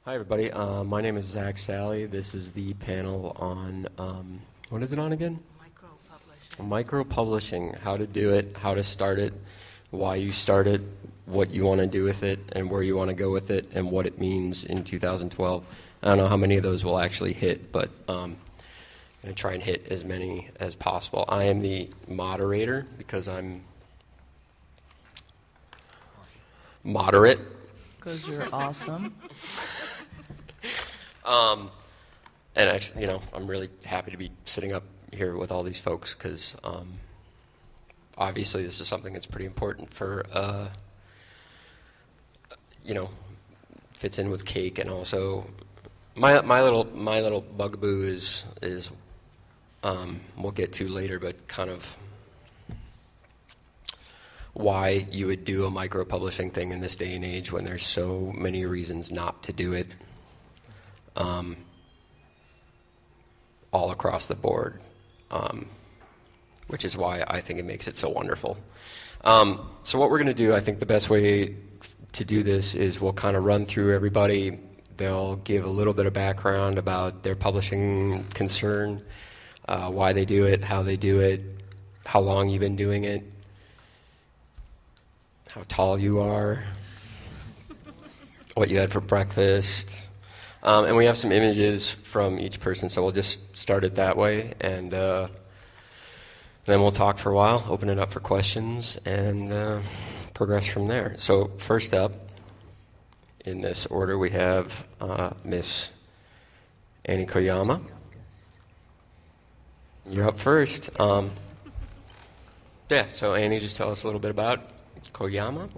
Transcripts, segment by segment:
Hi, everybody. My name is Zak Sally. This is the panel on, what is it on again? Micro-publishing. Micro-publishing, how to do it, how to start it, why you start it, what you want to do with it, and where you want to go with it, and what it means in 2012. I don't know how many of those will actually hit, but I'm going to try and hit as many as possible. I am the moderator because I'm moderate. Because you're awesome. And actually, I'm really happy to be sitting up here with all these folks because obviously this is something that's pretty important for, fits in with cake, and also my little bugaboo is we'll get to later, but kind of why you would do a micro-publishing thing in this day and age when there's so many reasons not to do it. All across the board, which is why I think it makes it so wonderful. So what we're going to do, I think the best way to do this is we'll kind of run through everybody. They'll give a little bit of background about their publishing concern, why they do it, how they do it, how long you've been doing it, how tall you are, what you had for breakfast. And we have some images from each person, so we'll just start it that way, and then we'll talk for a while, open it up for questions, and progress from there. So first up, in this order, we have Miss Annie Koyama. You're up first. So Annie, just tell us a little bit about Koyama.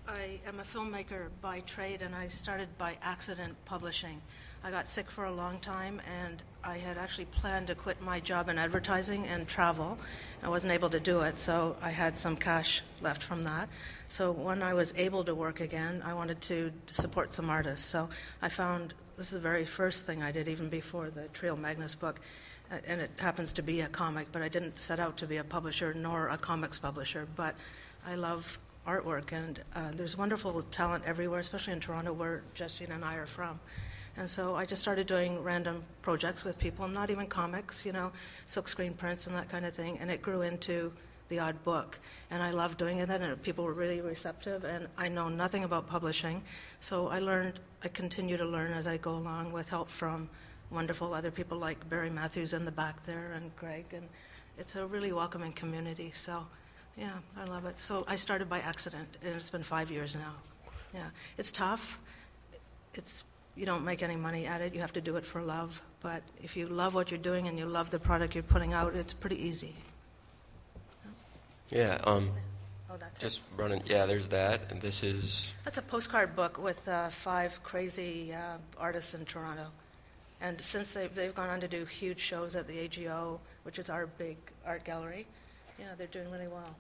I am a filmmaker by trade, and I started by accident publishing. I got sick for a long time, and I had actually planned to quit my job in advertising and travel. I wasn't able to do it, so I had some cash left from that. So when I was able to work again, I wanted to support some artists. So I found, this is the very first thing I did, even before the Trio Magnus book, and it happens to be a comic, but I didn't set out to be a publisher nor a comics publisher, but I love artwork, and there's wonderful talent everywhere, especially in Toronto, where Jesjit and I are from. And so I just started doing random projects with people, not even comics, silkscreen prints and that kind of thing, and it grew into the odd book. And I loved doing it, and people were really receptive, and I know nothing about publishing, so I continue to learn as I go along with help from wonderful other people like Barry Matthews in the back there, and Greg, and it's a really welcoming community, so yeah, I love it. So I started by accident, and it's been 5 years now. Yeah, it's tough. You don't make any money at it. You have to do it for love. But if you love what you're doing and you love the product you're putting out, it's pretty easy. Yeah. That's just running. Yeah, there's that, and this is. That's a postcard book with 5 crazy artists in Toronto, and since they've gone on to do huge shows at the AGO, which is our big art gallery. Yeah, they're doing really well.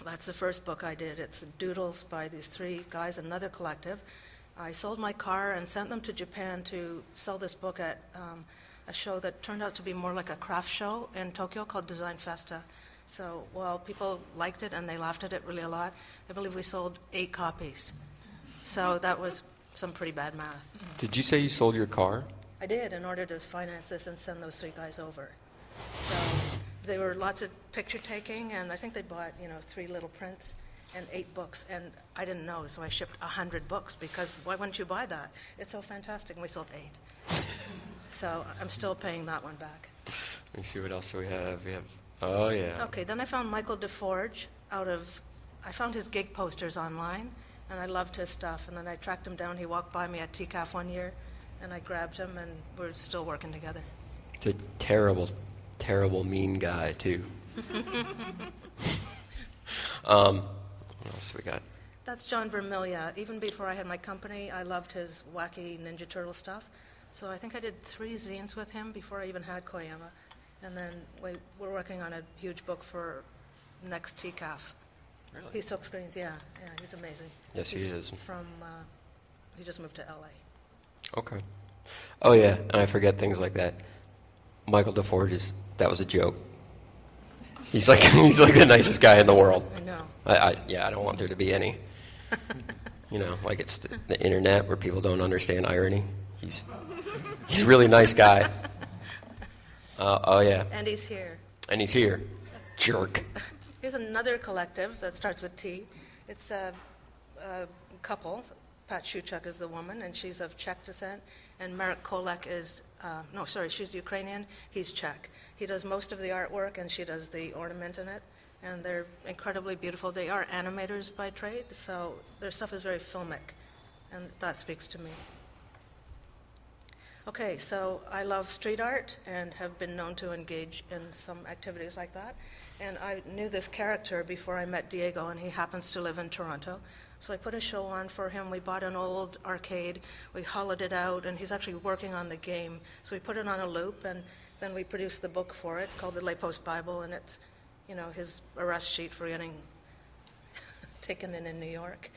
That's the first book I did. It's doodles by these 3 guys, another collective. I sold my car and sent them to Japan to sell this book at a show that turned out to be more like a craft show in Tokyo called Design Festa. So, well, people liked it and they laughed at it really a lot. I believe we sold 8 copies. So that was some pretty bad math. Did you say you sold your car? I did, in order to finance this and send those 3 guys over. So there were lots of picture taking, and I think they bought, 3 little prints and 8 books, and I didn't know, so I shipped 100 books, because why wouldn't you buy that? It's so fantastic, and we sold 8. So I'm still paying that one back. Let me see what else we have. Oh, yeah. Okay, then I found Michael DeForge I found his gig posters online, and I loved his stuff, and then I tracked him down. He walked by me at TCAF one year, and I grabbed him, and we're still working together. It's a terrible mean guy too. What else we got? That's John Vermiglia. Even before I had my company, I loved his wacky Ninja Turtle stuff. So I think I did 3 zines with him before I even had Koyama. And then we're working on a huge book for next TCAF. Really? He silk screens, yeah, he's amazing. Yes, he is. He just moved to LA. Okay. Oh yeah, and I forget things like that. Michael DeForge that was a joke. He's like the nicest guy in the world. I know. I don't want there to be any. You know, like it's the internet where people don't understand irony. He's a really nice guy. Oh, yeah. And he's here. And he's here. Jerk. Here's another collective that starts with T. It's a couple. Pat Shuchuk is the woman, and she's of Czech descent. And Marek Kolek is, she's Ukrainian. He's Czech. He does most of the artwork, and she does the ornament in it. And they're incredibly beautiful. They are animators by trade, so their stuff is very filmic, and that speaks to me. Okay, so I love street art and have been known to engage in some activities like that. And I knew this character before I met Diego, and he happens to live in Toronto. So I put a show on for him. We bought an old arcade. We hollowed it out, and he's actually working on the game. So we put it on a loop, and then we produced the book for it called the Lay Post Bible, and it's, you know, his arrest sheet for getting taken in New York,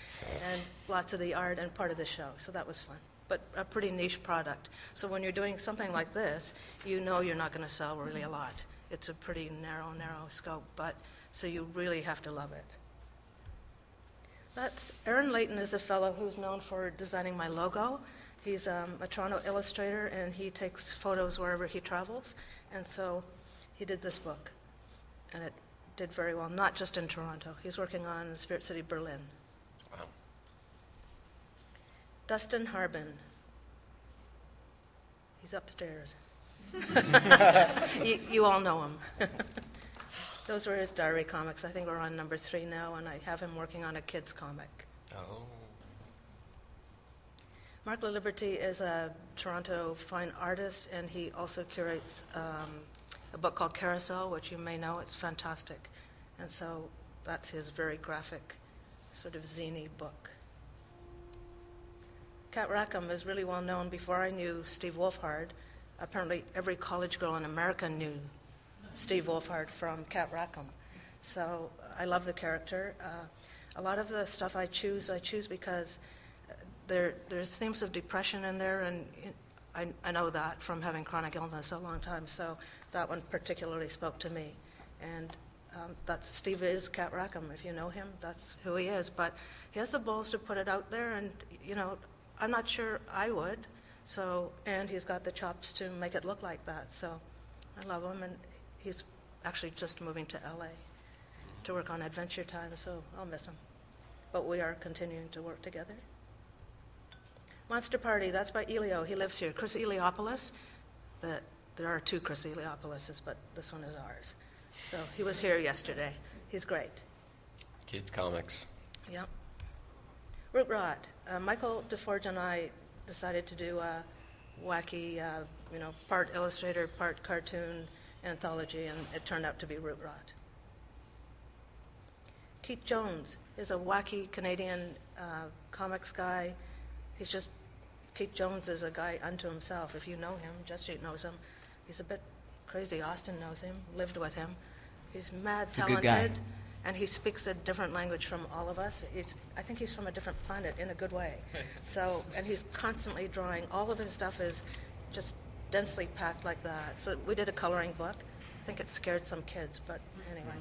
and lots of the art and part of the show. So that was fun, but a pretty niche product. So when you're doing something like this, you know you're not going to sell really a lot. It's a pretty narrow scope, but so you really have to love it. Aaron Layton is a fellow who's known for designing my logo. He's a Toronto illustrator, and he takes photos wherever he travels. And so he did this book, and it did very well, not just in Toronto. He's working on Spirit City, Berlin. Wow. Dustin Harbin. He's upstairs. You all know him. Those were his diary comics. I think we're on number 3 now, and I have him working on a kid's comic. Oh. Mark LaLiberty is a Toronto fine artist, and he also curates a book called Carousel, which you may know. It's fantastic. And so that's his very graphic, sort of zine book. Kat Rackham is really well known. Before I knew Steve Wolfhard, apparently every college girl in America knew Steve Wolfhard from Kat Rackham. So I love the character. A lot of the stuff I choose because there's themes of depression in there, and I know that from having chronic illness a long time, so that one particularly spoke to me. And Steve is Kat Rackham. If you know him, that's who he is. But he has the balls to put it out there, and, you know, I'm not sure I would. So, and he's got the chops to make it look like that. So I love him, and he's actually just moving to LA to work on Adventure Time, so I'll miss him. But we are continuing to work together. Monster Party, that's by Elio. He lives here. Chris Eliopoulos. There are 2 Chris Eliopoulos, but this one is ours. So he was here yesterday. He's great. Kids comics. Yep. Root Rot. Michael DeForge and I decided to do a wacky, part illustrator, part cartoon anthology, and it turned out to be Root Rot. Keith Jones is a wacky Canadian comics guy. Keith Jones is a guy unto himself. If you know him, Jesjit knows him. He's a bit crazy. Austin knows him, lived with him. He's mad talented, and he speaks a different language from all of us. I think he's from a different planet in a good way. So, and he's constantly drawing. All of his stuff is just densely packed like that. So we did a coloring book. I think it scared some kids, but anyway.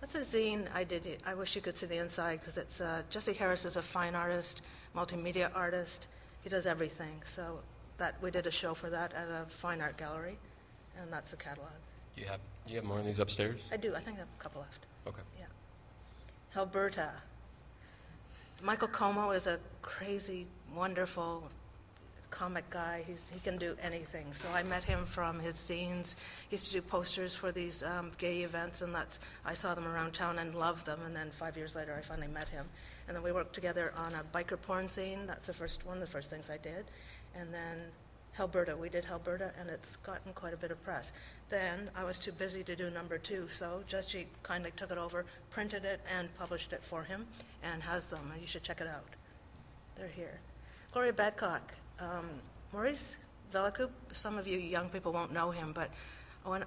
That's a zine I did. I wish you could see the inside, because it's Jesse Harris is a fine artist, multimedia artist. He does everything. So we did a show for that at a fine art gallery, and that's a catalog. You have more of these upstairs? I do. I think I have a couple left. Okay. Yeah. Alberta. Michael Como is a crazy, wonderful comic guy. He can do anything. So I met him from his zines. He used to do posters for these gay events, and I saw them around town and loved them. And then 5 years later, I finally met him. And then we worked together on a biker porn zine. That's one of the first things I did. And then Alberta. We did Alberta, and it's gotten quite a bit of press. Then I was too busy to do number 2, so Jesjit kindly took it over, printed it, and published it for him, and has them. And you should check it out. They're here. Gloria Badcock. Maurice Velacoup, some of you young people won't know him, but when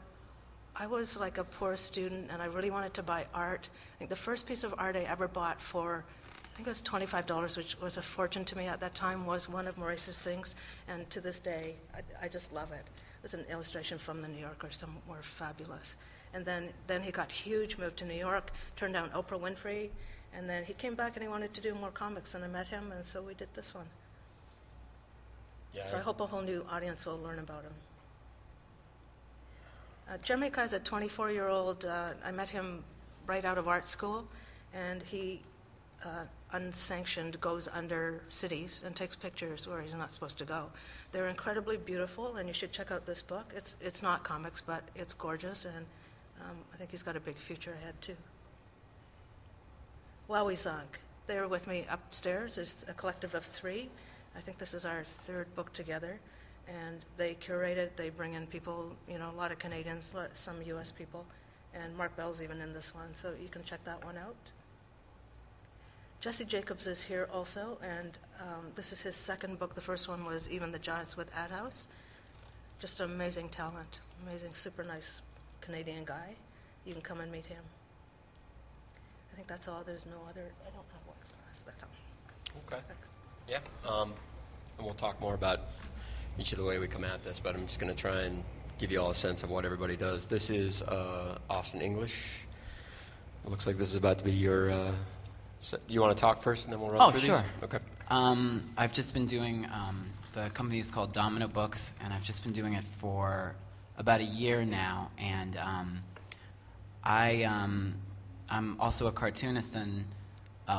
I was like a poor student and I really wanted to buy art, I think the first piece of art I ever bought for, I think it was $25, which was a fortune to me at that time, was one of Maurice's things, and to this day, I just love it. It was an illustration from the New Yorker, somewhere fabulous. And then he got huge, moved to New York, turned down Oprah Winfrey, And then he came back and he wanted to do more comics, and I met him, and so we did this one. Yeah. So I hope a whole new audience will learn about him. Jamaica is a 24-year-old. I met him right out of art school, and he, unsanctioned, goes under cities and takes pictures where he's not supposed to go. They're incredibly beautiful, and you should check out this book. It's not comics, but it's gorgeous, and I think he's got a big future ahead, too. Wowie Zak. They're with me upstairs. There's a collective of 3. I think this is our 3rd book together. And they curate it. They bring in people, a lot of Canadians, some U.S. people. And Mark Bell's even in this one, so you can check that one out. Jesse Jacobs is here also, and this is his 2nd book. The first one was Even the Giants with Ad House. Just amazing talent, amazing, super nice Canadian guy. You can come and meet him. I think that's all. There's no other. I don't have works for us. That's all. Okay. Thanks. Yeah. And we'll talk more about each of the way we come at this, but I'm just going to try and give you all a sense of what everybody does. This is Austin English. It looks like this is about to be your... you want to talk first, and then we'll run through these? Oh, sure. Okay. I've just been doing... the company is called Domino Books, and I've just been doing it for about a year now, and I'm also a cartoonist, and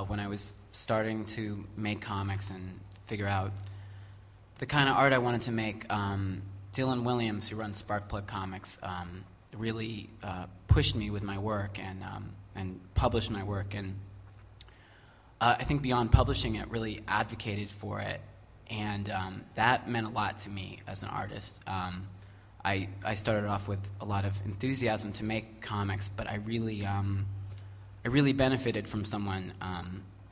when I was starting to make comics and figure out the kind of art I wanted to make, Dylan Williams, who runs Sparkplug Comics, really pushed me with my work and published my work, and I think beyond publishing it, really advocated for it, and that meant a lot to me as an artist. I started off with a lot of enthusiasm to make comics, but I really benefited from someone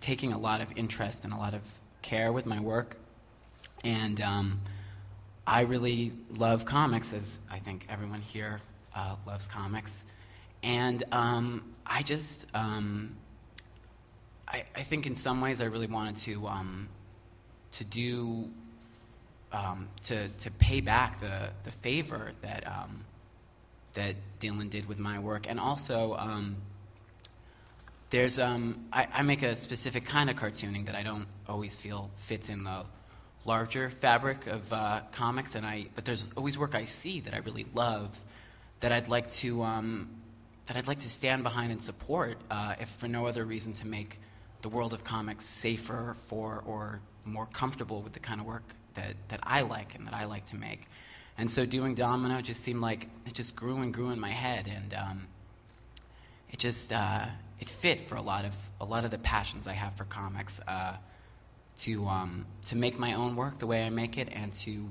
taking a lot of interest and a lot of care with my work. And I really love comics, as I think everyone here loves comics. And I just, I think in some ways I really wanted to do, to pay back the favor that that Dylan did with my work. And also, there's, I make a specific kind of cartooning that I don't always feel fits in the larger fabric of comics, but there's always work I see that I really love that I'd like to stand behind and support, if for no other reason to make the world of comics safer or more comfortable with the kind of work that I like and that I like to make. And so doing Domino just seemed like it just grew and grew in my head, and it just it fit for a lot of the passions I have for comics, to make my own work the way I make it, and to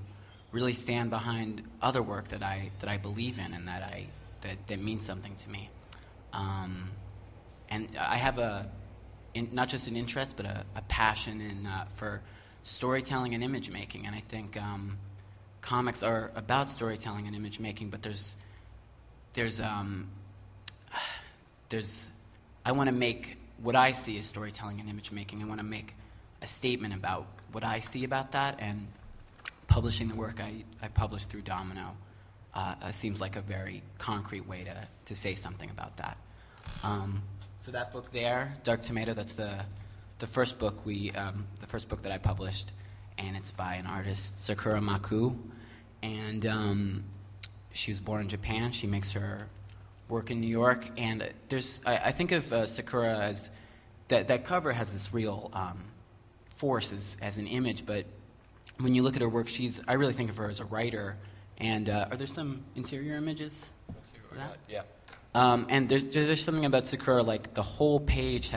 really stand behind other work that I believe in and that means something to me. And I have not just an interest, but a passion for storytelling and image making, and I think comics are about storytelling and image making, but there's I want to make what I see as storytelling and image making. I want to make a statement about what I see about that, and publishing the work I published through Domino seems like a very concrete way to say something about that. So that book there, Dark Tomato, that's the first book the first book that I published, and it's by an artist, Sakura Maku, and she was born in Japan. She makes her work in New York, and I think of Sakura as that cover has this real force as an image, but when you look at her work, I really think of her as a writer. And are there some interior images? Let's see what we got. Yeah. And there's something about Sakura, like the whole page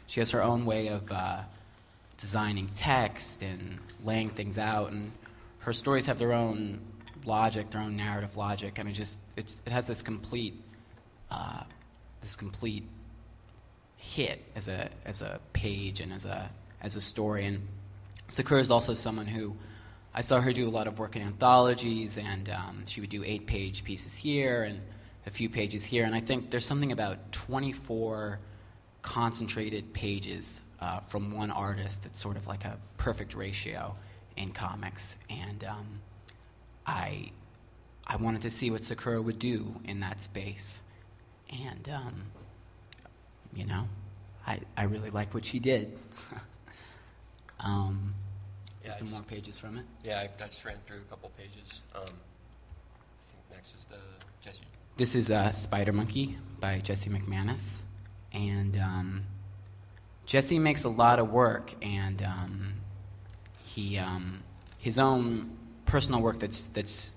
she has her own way of designing text and laying things out, and her stories have their own logic, their own narrative logic, and it has this complete hit as a page and as a story. And Sakura is also someone who I saw her do a lot of work in anthologies, and she would do 8-page pieces here and a few pages here, and I think there's something about 24 concentrated pages from one artist that's sort of like a perfect ratio in comics, and I wanted to see what Sakura would do in that space, and I really like what she did. There's some more pages from it. Yeah, I just ran through a couple pages. I think next is the Jesjit. This is Spider Monkey by Jesse McManus. And Jesse makes a lot of work, and he his own personal work that's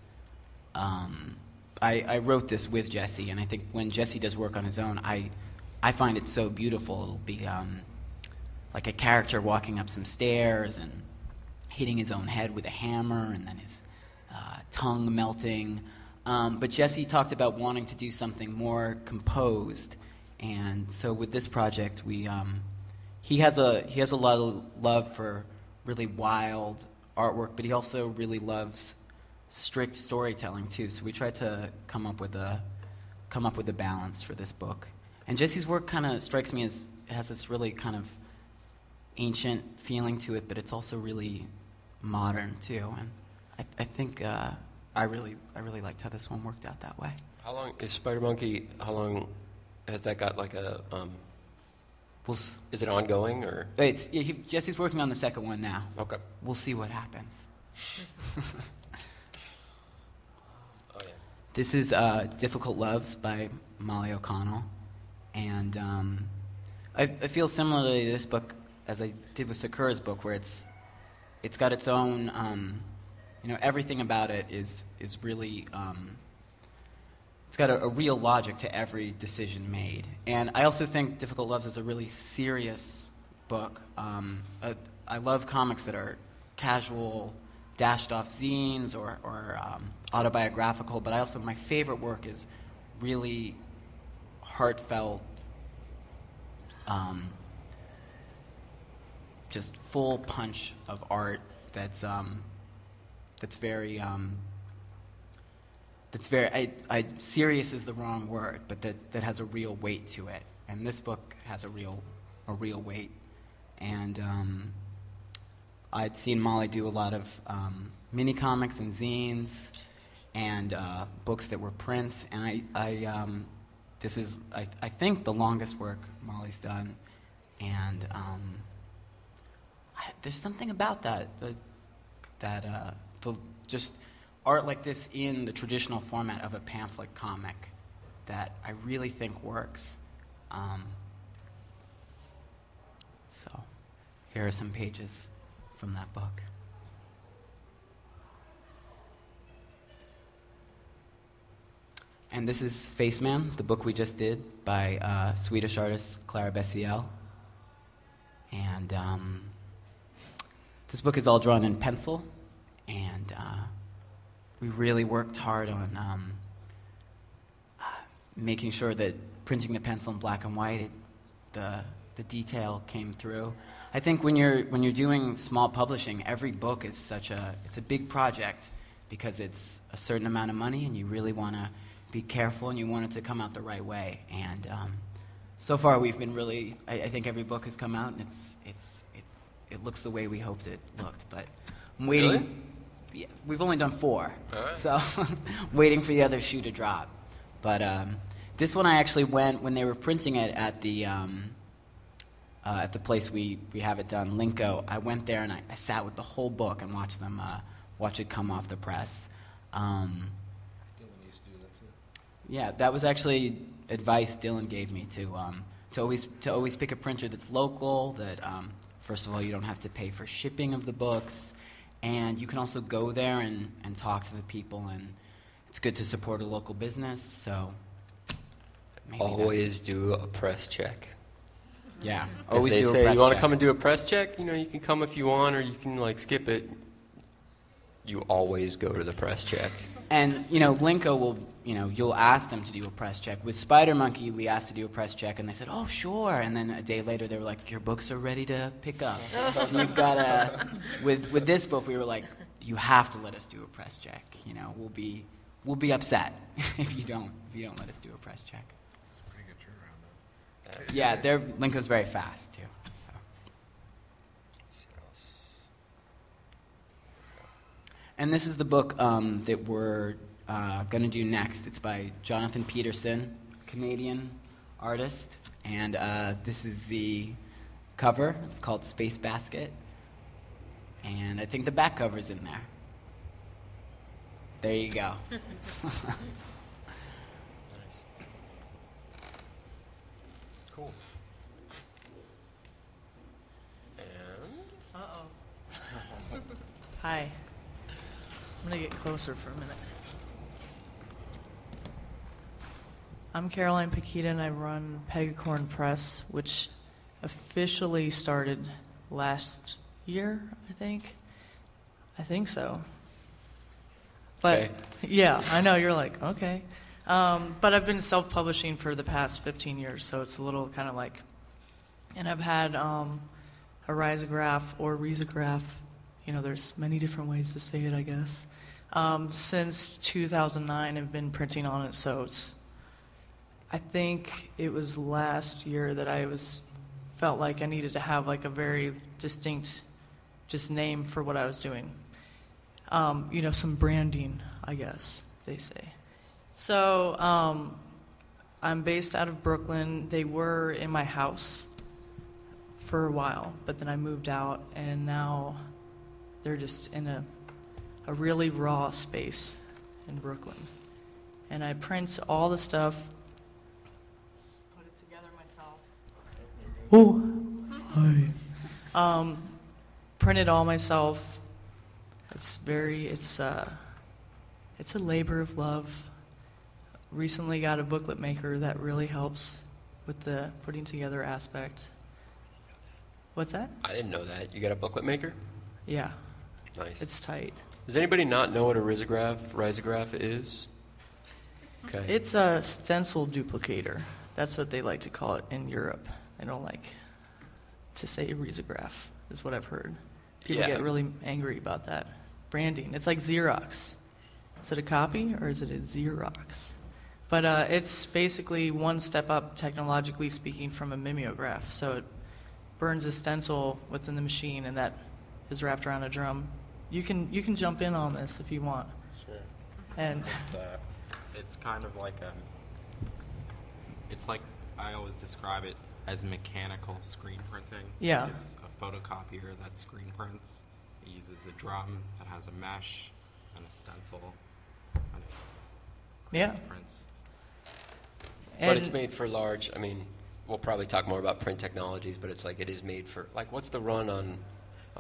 I wrote this with Jesse, and I think when Jesse does work on his own, I find it so beautiful. It'll be like a character walking up some stairs and hitting his own head with a hammer, and then his tongue melting. But Jesse talked about wanting to do something more composed, and so with this project, he has a lot of love for really wild artwork, but he also really loves strict storytelling too. So we tried to come up with a balance for this book. And Jesse's work kind of strikes me as it has this really kind of ancient feeling to it, but it's also really modern too. And I think I really liked how this one worked out that way. How long is Spider Monkey? How long has that got like a? Is it ongoing or? Jesse's working on the second one now. Okay. We'll see what happens. Oh yeah. This is Difficult Loves by Molly O'Connell, and I feel similarly to this book as I did with Sakura's book, where it's got its own, everything about it is really, it's got a real logic to every decision made. And I also think Difficult Loves is a really serious book. I love comics that are casual, dashed off zines or autobiographical, but my favorite work is really heartfelt, just full punch of art that's very serious is the wrong word, but that has a real weight to it. And this book has a real weight. And I'd seen Molly do a lot of mini comics and zines and books that were prints. And this is I think the longest work Molly's done. And there's something about that just art like this in the traditional format of a pamphlet comic that I really think works. So here are some pages from that book. And this is Face Man, the book we just did by Swedish artist Clara Bessiel. And this book is all drawn in pencil, and we really worked hard on making sure that printing the pencil in black and white, the detail came through. I think when you're doing small publishing, every book is it's a big project because it's a certain amount of money, and you really want to be careful, and you want it to come out the right way. And so far, we've been really. I think every book has come out, and it looks the way we hoped it looked. But I'm waiting. Really? Yeah, we've only done 4, right. So waiting for the other shoe to drop. But this one I actually went when they were printing it at the place we have it done, Linko. I went there and I sat with the whole book and watched them watch it come off the press. Dylan used to do that too. Yeah, that was actually advice Dylan gave me to always pick a printer that's local. That first of all, you don't have to pay for shipping of the books. And you can also go there and talk to the people, and it's good to support a local business, so maybe Always do a press check. Yeah, If always they do a say press you want to check. come and do a press check, you can come if you want, or you can skip it. You always go to the press check. And Linko will, you'll ask them to do a press check. With Spider Monkey, we asked to do a press check, and they said, "Oh, sure." And then a day later, they were like, "Your books are ready to pick up." So you've got to. With this book, we were like, "You have to let us do a press check. We'll be upset if you don't let us do a press check." It's a pretty good turnaround, though. Yeah, Linko's very fast too. So. And this is the book that we're going to do next. It's by Jonathan Peterson, Canadian artist, And this is the cover. It's called Space Basket. And I think the back cover's in there. There you go. Nice. Cool. And Hi. I'm going to get closer for a minute. I'm Caroline Paquita, and I run Pegacorn Press, which officially started last year, I think. I think so. But, okay. Yeah, I know, you're like, okay. But I've been self-publishing for the past 15 years, so it's a little kind of like... And I've had a risograph or risograph, you know, there's many different ways to say it, I guess. Since 2009, I've been printing on it, so it's... I think it was last year that I felt like I needed to have like a very distinct just name for what I was doing. You know, some branding, I guess they say. So I'm based out of Brooklyn. They were in my house for a while, but then I moved out, and now they're just in a really raw space in Brooklyn. And I print all the stuff. Oh, hi. Printed all myself. It's a labor of love. Recently got a booklet maker that really helps with the putting together aspect. What's that? I didn't know that. You got a booklet maker? Yeah. Nice. It's tight. Does anybody not know what a risograph is? Okay. It's a stencil duplicator. That's what they like to call it in Europe. They don't like to say risograph, is what I've heard. People get really angry about that. Branding. It's like Xerox. Is it a copy or is it a Xerox? But it's basically one step up, technologically speaking, from a mimeograph. So it burns a stencil within the machine, and that is wrapped around a drum. You can jump in on this if you want. Sure. And it's kind of like it's like I always describe it as mechanical screen printing. Yeah. Like it's a photocopier that screen prints. It uses a drum that has a mesh and a stencil, and it creates prints. But it's made for large, I mean, we'll probably talk more about print technologies, but it's like it is made for, like, what's the run on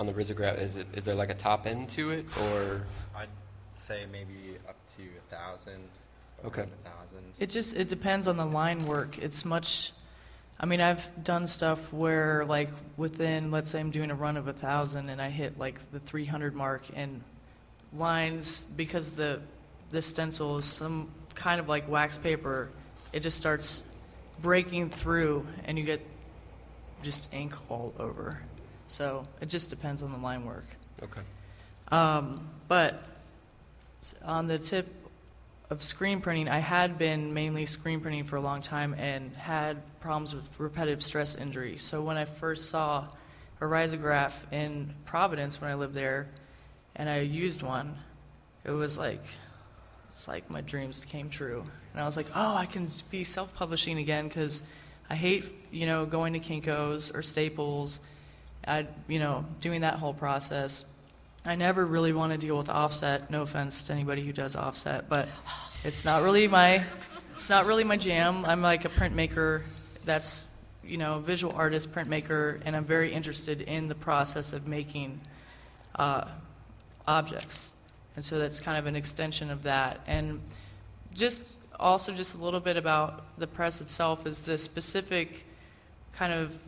the risograph? Is there like a top end to it, or? I'd say maybe up to 1,000. Okay. 1,000. It depends on the line work. It's much, I mean, I've done stuff where, like, within, let's say I'm doing a run of 1,000 and I hit, like, the 300 mark, and lines, because the stencil is some kind of like wax paper, it just starts breaking through and you get just ink all over. So it just depends on the line work. Okay. But on the tip of screen printing, I had been mainly screen printing for a long time and had problems with repetitive stress injury. So when I first saw a risograph in Providence when I lived there, and I used one, it's like my dreams came true. And I was like, oh, I can be self-publishing again, because I hate, going to Kinko's or Staples, doing that whole process. I never really want to deal with offset. No offense to anybody who does offset, but it's not really my jam. I'm like a printmaker that's, visual artist, printmaker, and I'm very interested in the process of making objects. And so that's kind of an extension of that. And just a little bit about the press itself is the specific kind of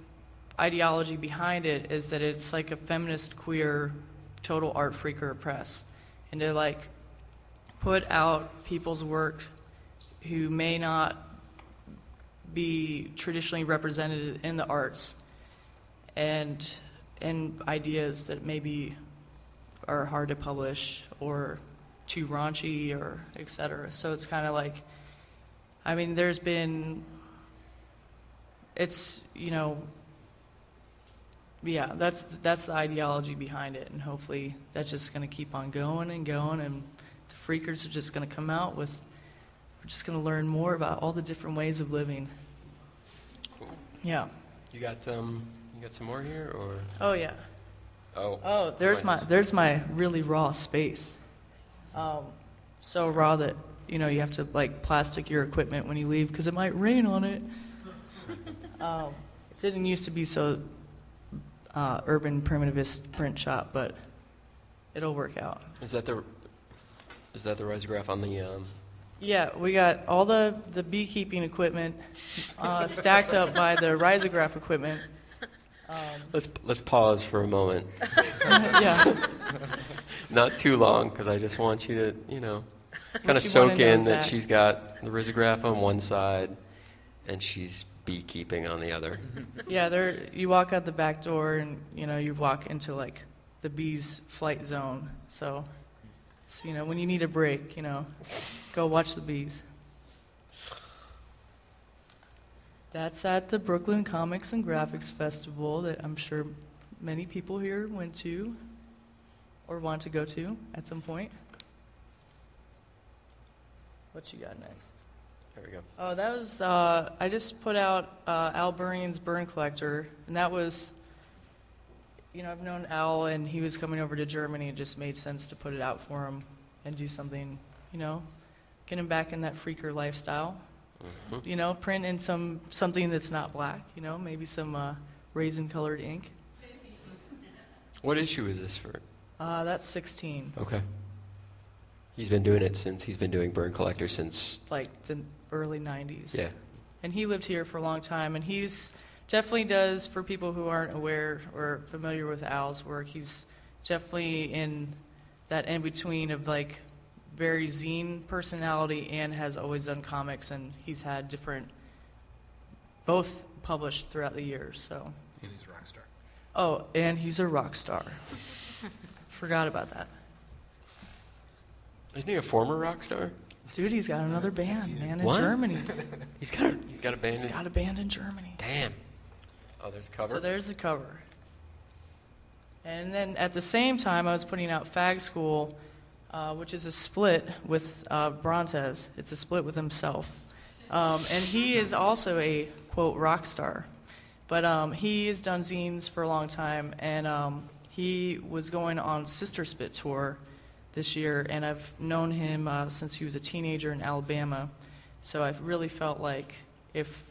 ideology behind it is that it's like a feminist, queer, total art freaker press. And to like put out people's work who may not be traditionally represented in the arts and ideas that maybe are hard to publish or too raunchy or etc. So it's kind of like, I mean, that's the ideology behind it, and hopefully that's just going to keep on going and going, and the freakers are just going to come out with, we're just going to learn more about all the different ways of living. Cool. Yeah. You got some more here, or? Oh yeah. Oh. There's my really raw space. So raw that you have to like plastic your equipment when you leave because it might rain on it. It didn't used to be so urban primitivist print shop, but it'll work out. Is that the risograph on the? Yeah, we got all the beekeeping equipment stacked up by the risograph equipment. Let's pause for a moment. Yeah. Not too long, because I just want you to, kind of you soak wanna know, in that Zach? she's got the risograph on one side, and she's beekeeping on the other. Yeah, you walk out the back door, and you walk into like the bees' flight zone. So, it's, when you need a break, go watch the bees. That's at the Brooklyn Comics and Graphics Festival that I'm sure many people here went to or want to go to at some point. What you got next? There we go. Oh, that was, I just put out Al Burian's Burn Collector, and that was, I've known Al, and he was coming over to Germany. It just made sense to put it out for him and do something, get him back in that freaker lifestyle. Mm-hmm. Print in something that's not black, maybe some raisin-colored ink. What issue is this for? That's 16. Okay. He's been doing it since he's been doing Burn Collector since... Like the early 90s. Yeah. And he lived here for a long time, and he's definitely does, for people who aren't aware or familiar with Al's work, he's definitely in that in-between of like very zine personality and has always done comics, and he's had both published throughout the years, so. And he's a rock star. Oh, and he's a rock star. Forgot about that. Isn't he a former rock star? Dude, he's got another band, man, in What? Germany. He's got a band. He's got a band in Germany. Damn. Oh, there's a cover. So there's the cover. And then at the same time, I was putting out Fag School, which is a split with Brontes. It's a split with himself. And he is also a, quote, rock star. But he has done zines for a long time, and he was going on Sister Spit tour this year, and I've known him since he was a teenager in Alabama. So I've really felt like if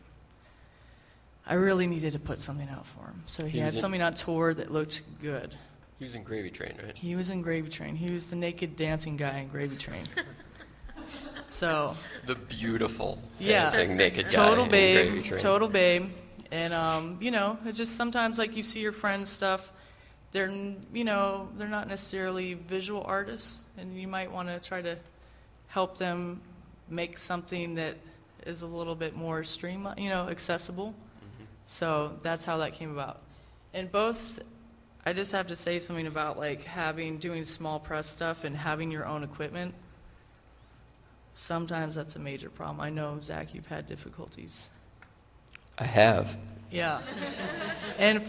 I really needed to put something out for him. So he had something on tour that looked good. He was in Gravy Train, right? He was in Gravy Train. He was the naked dancing guy in Gravy Train. So The beautiful dancing naked guy total in babe, Gravy Train. total babe. And it just sometimes like you see your friends' stuff, they're not necessarily visual artists, and you might want to try to help them make something that is a little bit more streamlined, accessible. Mm-hmm. So that's how that came about. And both, I just have to say something about like doing small press stuff and having your own equipment. Sometimes that's a major problem. I know, Zach, you've had difficulties. I have. Yeah. And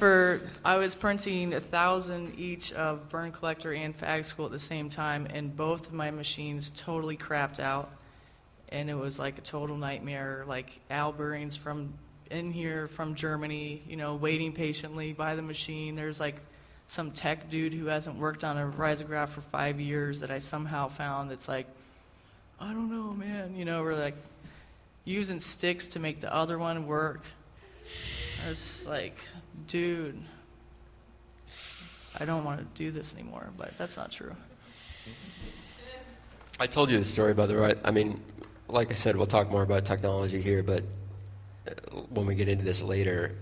I was printing 1,000 each of Burn Collector and Fag School at the same time, and both of my machines totally crapped out. And it was like a total nightmare. Like Al Burings from Germany, waiting patiently by the machine. There's like some tech dude who hasn't worked on a risograph for 5 years that I somehow found that's like, I don't know, man. We're like using sticks to make the other one work. I was like, dude, I don't want to do this anymore, but that's not true. I told you the story about the right. I mean, like I said, we'll talk more about technology here, but when we get into this later,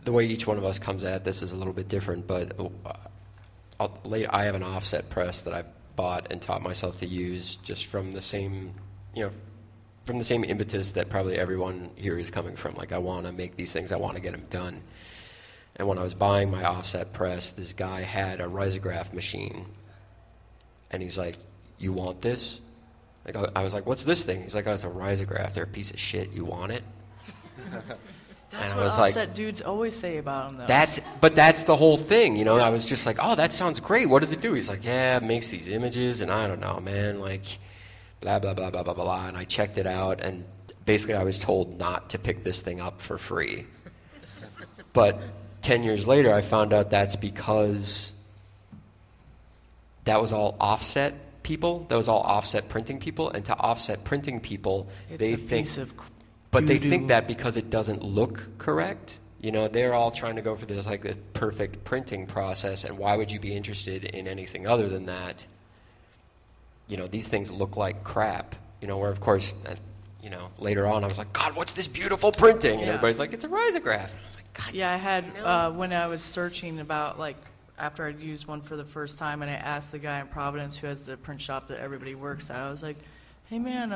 the way each one of us comes at this is a little bit different, but I have an offset press that I bought and taught myself to use just from the same, from the same impetus that probably everyone here is coming from. Like, I want to make these things, I want to get them done. And when I was buying my offset press, this guy had a risograph machine, and he's like, you want this? Like, I was like, what's this thing? He's like, oh, it's a risograph. They're a piece of shit. You want it? That's and what I was offset like, dudes always say about them, though. But that's the whole thing, I was just like, oh, that sounds great. What does it do? He's like, yeah, it makes these images, and I don't know, man, like, blah, blah, blah, blah, blah, blah, blah. And I checked it out, and basically I was told not to pick this thing up for free. But 10 years later, I found out that's because that was all offset people. That was all offset printing people. And to offset printing people, they think, but they think that because it doesn't look correct, you know, they're all trying to go for this like the perfect printing process. And why would you be interested in anything other than that? You know, these things look like crap. You know, where of course, you know, later on I was like, God, what's this beautiful printing? And everybody's like, it's a risograph. And I was like, God. Yeah, I had when I was searching about like after I'd used one for the first time, and I asked the guy in Providence who has the print shop that everybody works at. I was like, hey man,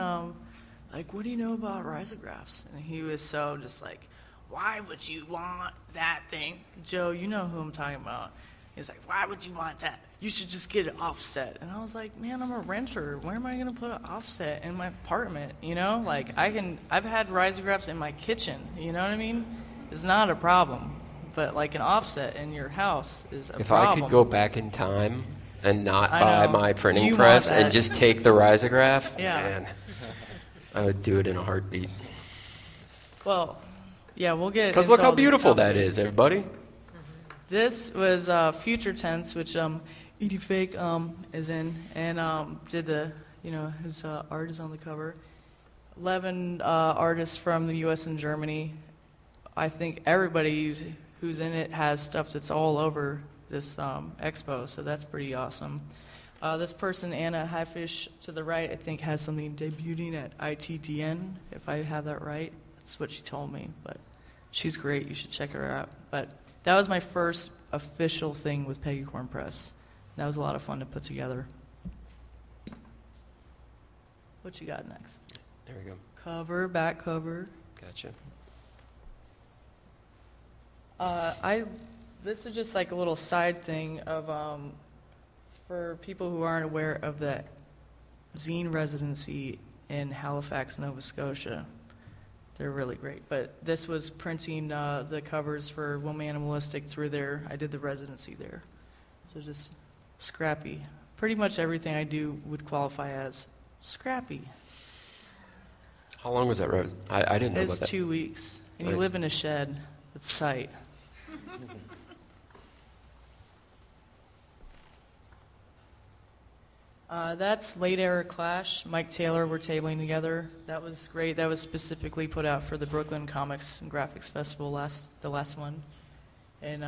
like what do you know about risographs? And he was so just like, why would you want that thing? Joe, you know who I'm talking about. He's like, why would you want that? You should just get it offset. And I was like, man, I'm a renter. Where am I going to put an offset in my apartment? You know, like I've had risographs in my kitchen. You know what I mean? It's not a problem. But like an offset in your house is a If problem. I could go back in time and not buy my printing press and just take the risograph, man, I would do it in a heartbeat. Well, yeah, we'll get because look how beautiful that is, everybody. This was Future Tense, which Edie Fake is in, and did the, you know, his art is on the cover. 11 artists from the U.S. and Germany. I think everybody who's in it has stuff that's all over this expo, so that's pretty awesome. This person, Anna Highfish, to the right, I think has something debuting at ITDN, if I have that right. That's what she told me, but she's great. You should check her out. But that was my first official thing with Pegacorn Press. That was a lot of fun to put together. What you got next? There we go. Cover, back cover. Gotcha. This is just like a little side thing of for people who aren't aware of the zine residency in Halifax, Nova Scotia. They're really great. But this was printing the covers for Woman Animalistic through there. I did the residency there. So just scrappy. Pretty much everything I do would qualify as scrappy. How long was that I didn't know about that. It's 2 weeks. And Nice. you live in a shed. It's tight. That's Late Era Clash. Mike Taylor were tabling together. That was great. That was specifically put out for the Brooklyn Comics and Graphics Festival, the last one. And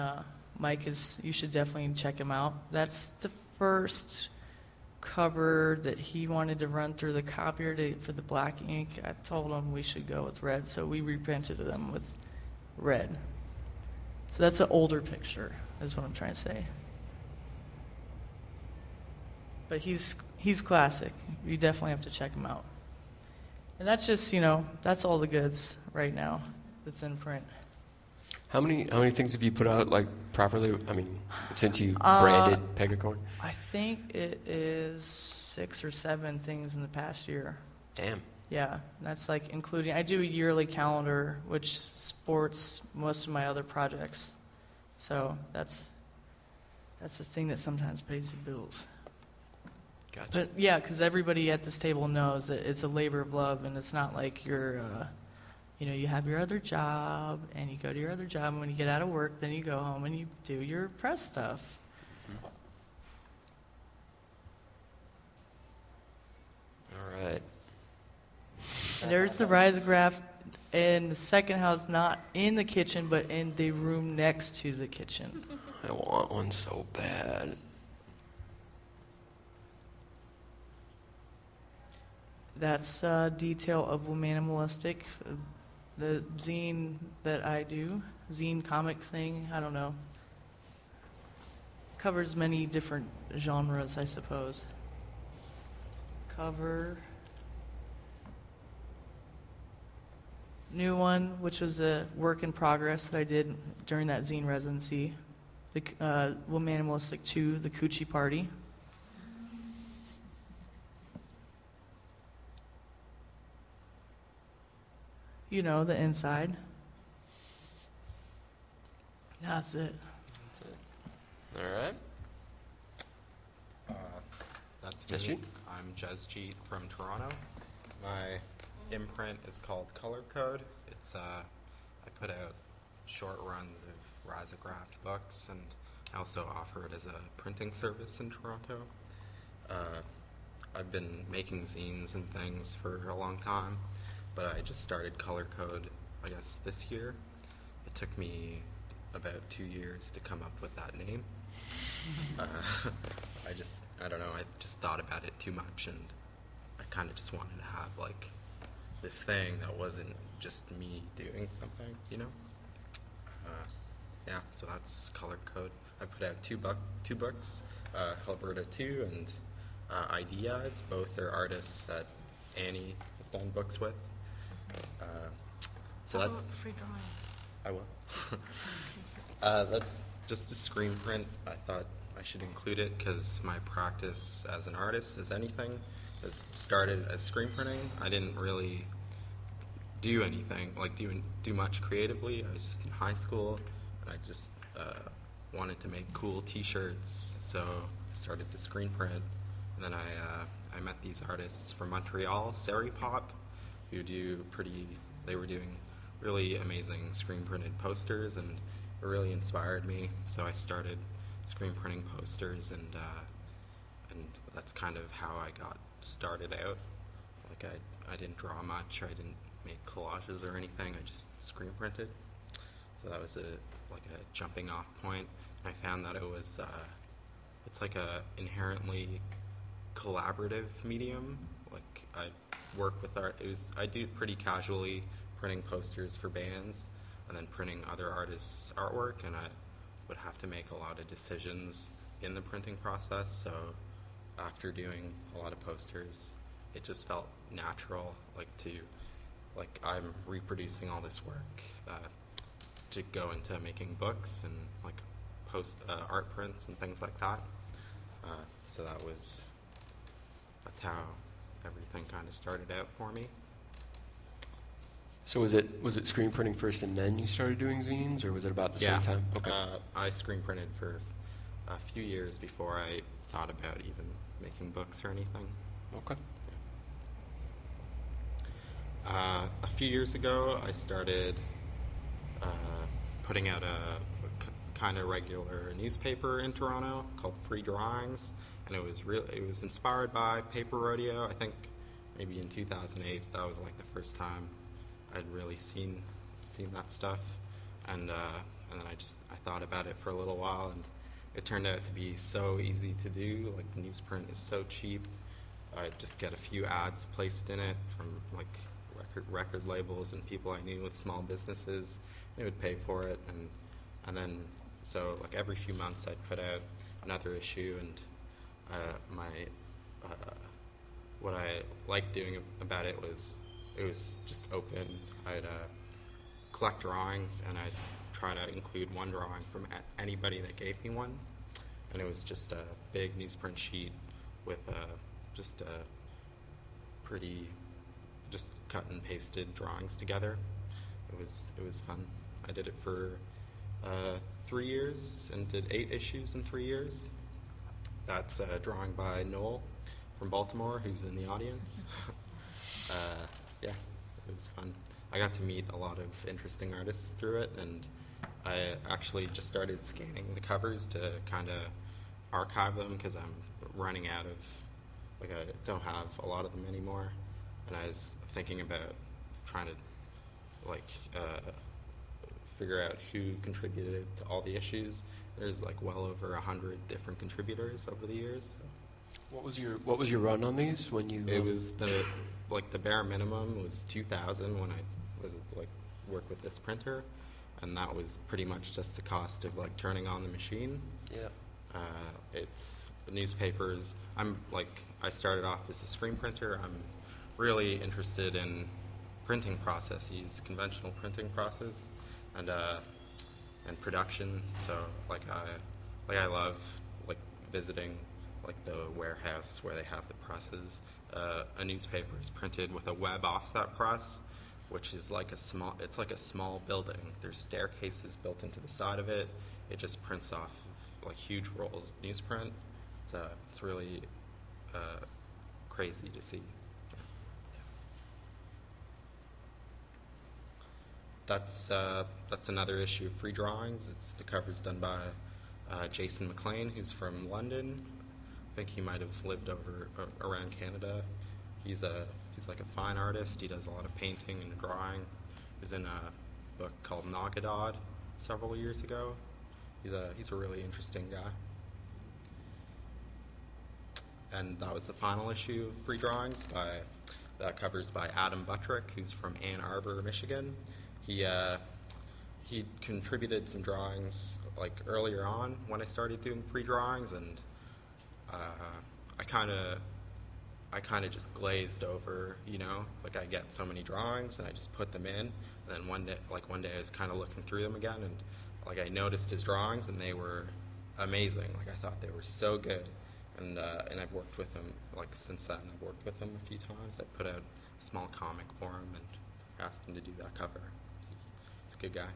Mike you should definitely check him out. That's the first cover that he wanted to run through the copier for the black ink. I told him we should go with red, so we reprinted them with red. So that's an older picture, is what I'm trying to say. But he's classic. You definitely have to check him out. And that's just, you know, that's all the goods right now that's in print. How many things have you put out like properly? I mean, since you branded Pegacorn? I think it is 6 or 7 things in the past year. Damn. Yeah, that's like including, I do a yearly calendar, which sports most of my other projects. So that's the thing that sometimes pays the bills. Gotcha. But yeah, because everybody at this table knows that it's a labor of love, and it's not like you're, you know, you have your other job, and you go to your other job, and when you get out of work, then you go home and you do your press stuff. All right. And there's the risograph in the second house, not in the kitchen, but in the room next to the kitchen. I want one so bad. That's a detail of Woman Animalistic, the zine that I do, zine comic thing, I don't know. Covers many different genres, I suppose. Cover. New one, which was a work in progress that I did during that zine residency. The Woman Animalistic 2, the Coochie Party. You know, the inside. That's it. That's it. All right. That's Jesjit? me. I'm Jesjit from Toronto. My imprint is called Color Code. It's I put out short runs of risographed books, and I also offer it as a printing service in Toronto. I've been making zines and things for a long time, but I just started Color Code, I guess, this year. It took me about 2 years to come up with that name. I don't know, I just thought about it too much, and I kind of just wanted to have, like, this thing that wasn't just me doing something, you know? Yeah, so that's Color Code. I put out two books, Alberta 2 and Ideas. Both are artists that Annie has done books with. So How that's... about free drawings? I will. That's just a screen print. I thought I should include it because my practice as an artist, as anything, has started as screen printing. I didn't really do anything, like do much creatively. I was just in high school, and I just wanted to make cool T-shirts, so I started to screen print. And then I met these artists from Montreal, Sari Pop, who they were doing really amazing screen printed posters, and it really inspired me. So I started screen printing posters, and that's kind of how I got started out. Like I didn't draw much, or I didn't make collages or anything. I just screen printed. So that was a jumping off point. And I found that it's like a inherently collaborative medium. Like I work with art. I do it pretty casually, printing posters for bands, and then printing other artists' artwork, and I would have to make a lot of decisions in the printing process. So after doing a lot of posters, it just felt natural, like I'm reproducing all this work to go into making books and like post art prints and things like that. So that's how everything kind of started out for me. So was it screen printing first and then you started doing zines, or was it about the same time? Okay. I screen printed for a few years before I thought about even making books or anything. Okay. A few years ago, I started putting out a kind of regular newspaper in Toronto called Free Drawings, and it was inspired by Paper Rodeo. I think maybe in 2008, that was like the first time I'd really seen that stuff, and then I thought about it for a little while, and it turned out to be so easy to do. Like newsprint is so cheap. I'd just get a few ads placed in it from like record labels and people I knew with small businesses. They would pay for it, and then so like every few months I'd put out another issue, and what I liked doing about it was just open. I'd collect drawings, and I'd try to include one drawing from anybody that gave me one, and it was just a big newsprint sheet with just cut and pasted drawings together. It was fun. I did it for 3 years and did 8 issues in 3 years. That's a drawing by Noel from Baltimore, who's in the audience. Yeah, it was fun. I got to meet a lot of interesting artists through it, and I actually just started scanning the covers to kind of archive them because I'm running out of, like, I don't have a lot of them anymore. And I was thinking about trying to, like, figure out who contributed to all the issues. There's like well over 100 different contributors over the years. What was your run on these when you? It was the bare minimum was 2,000 when I was like worked with this printer, and that was pretty much just the cost of like turning on the machine. Yeah. It's the newspapers. I started off as a screen printer. I'm really interested in printing processes, conventional printing process, and production. So I love like visiting like the warehouse where they have the presses. A newspaper is printed with a web offset press, which is like a small building. There's staircases built into the side of it. It just prints off of like huge rolls of newsprint. It's really crazy to see. that's another issue of Free Drawings. The cover's done by Jason McLean, who's from London. I think he might have lived around Canada. He's like a fine artist. He does a lot of painting and drawing. He was in a book called Nagadod several years ago. He's a really interesting guy. And that was the final issue of Free Drawings. That cover's by Adam Buttrick, who's from Ann Arbor, Michigan. He contributed some drawings like earlier on when I started doing free drawings, and I kind of just glazed over, like I get so many drawings and I just put them in, and then one day I was kind of looking through them again, and like I noticed his drawings and they were amazing. Like I thought they were so good, and I've worked with him like since then. I've worked with him a few times. I put out a small comic for him and asked him to do that cover. He's a good guy.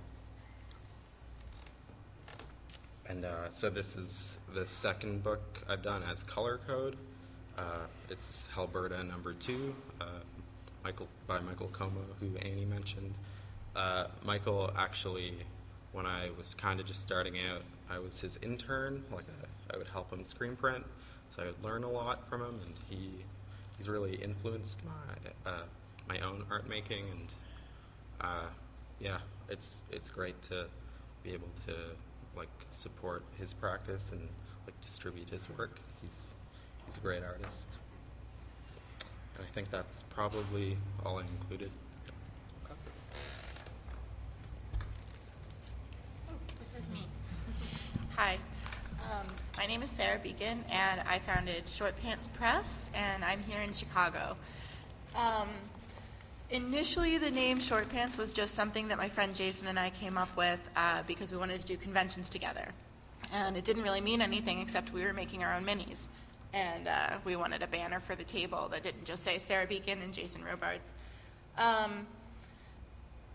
And so this is the second book I've done as color code. It's Halberta number 2, by Michael Como, who Annie mentioned. Michael actually, when I was kind of just starting out, I was his intern. I would help him screen print, so I would learn a lot from him, and he's really influenced my own art making, and yeah, it's great to be able to like support his practice and like distribute his work. He's a great artist, and I think that's probably all I included. This is me. Hi, my name is Sarah Becan, and I founded Short Pants Press, and I'm here in Chicago. Initially, the name Short Pants was just something that my friend Jason and I came up with because we wanted to do conventions together. And it didn't really mean anything except we were making our own minis. And we wanted a banner for the table that didn't just say Sarah Becan and Jason Robards.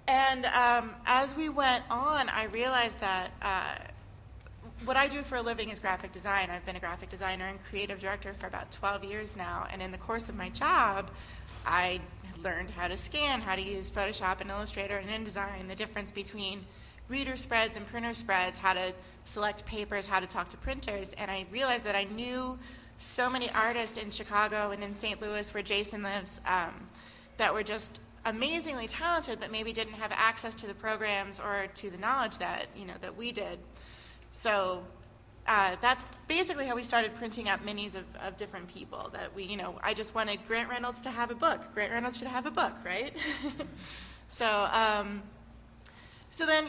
As we went on, I realized that what I do for a living is graphic design. I've been a graphic designer and creative director for about 12 years now. And in the course of my job, I learned how to scan, how to use Photoshop and Illustrator and InDesign, the difference between reader spreads and printer spreads, how to select papers, how to talk to printers. And I realized that I knew so many artists in Chicago and in St. Louis, where Jason lives, that were just amazingly talented, but maybe didn't have access to the programs or to the knowledge that that we did. So that's basically how we started printing out minis of different people. That I just wanted Grant Reynolds to have a book. Grant Reynolds should have a book, right? So then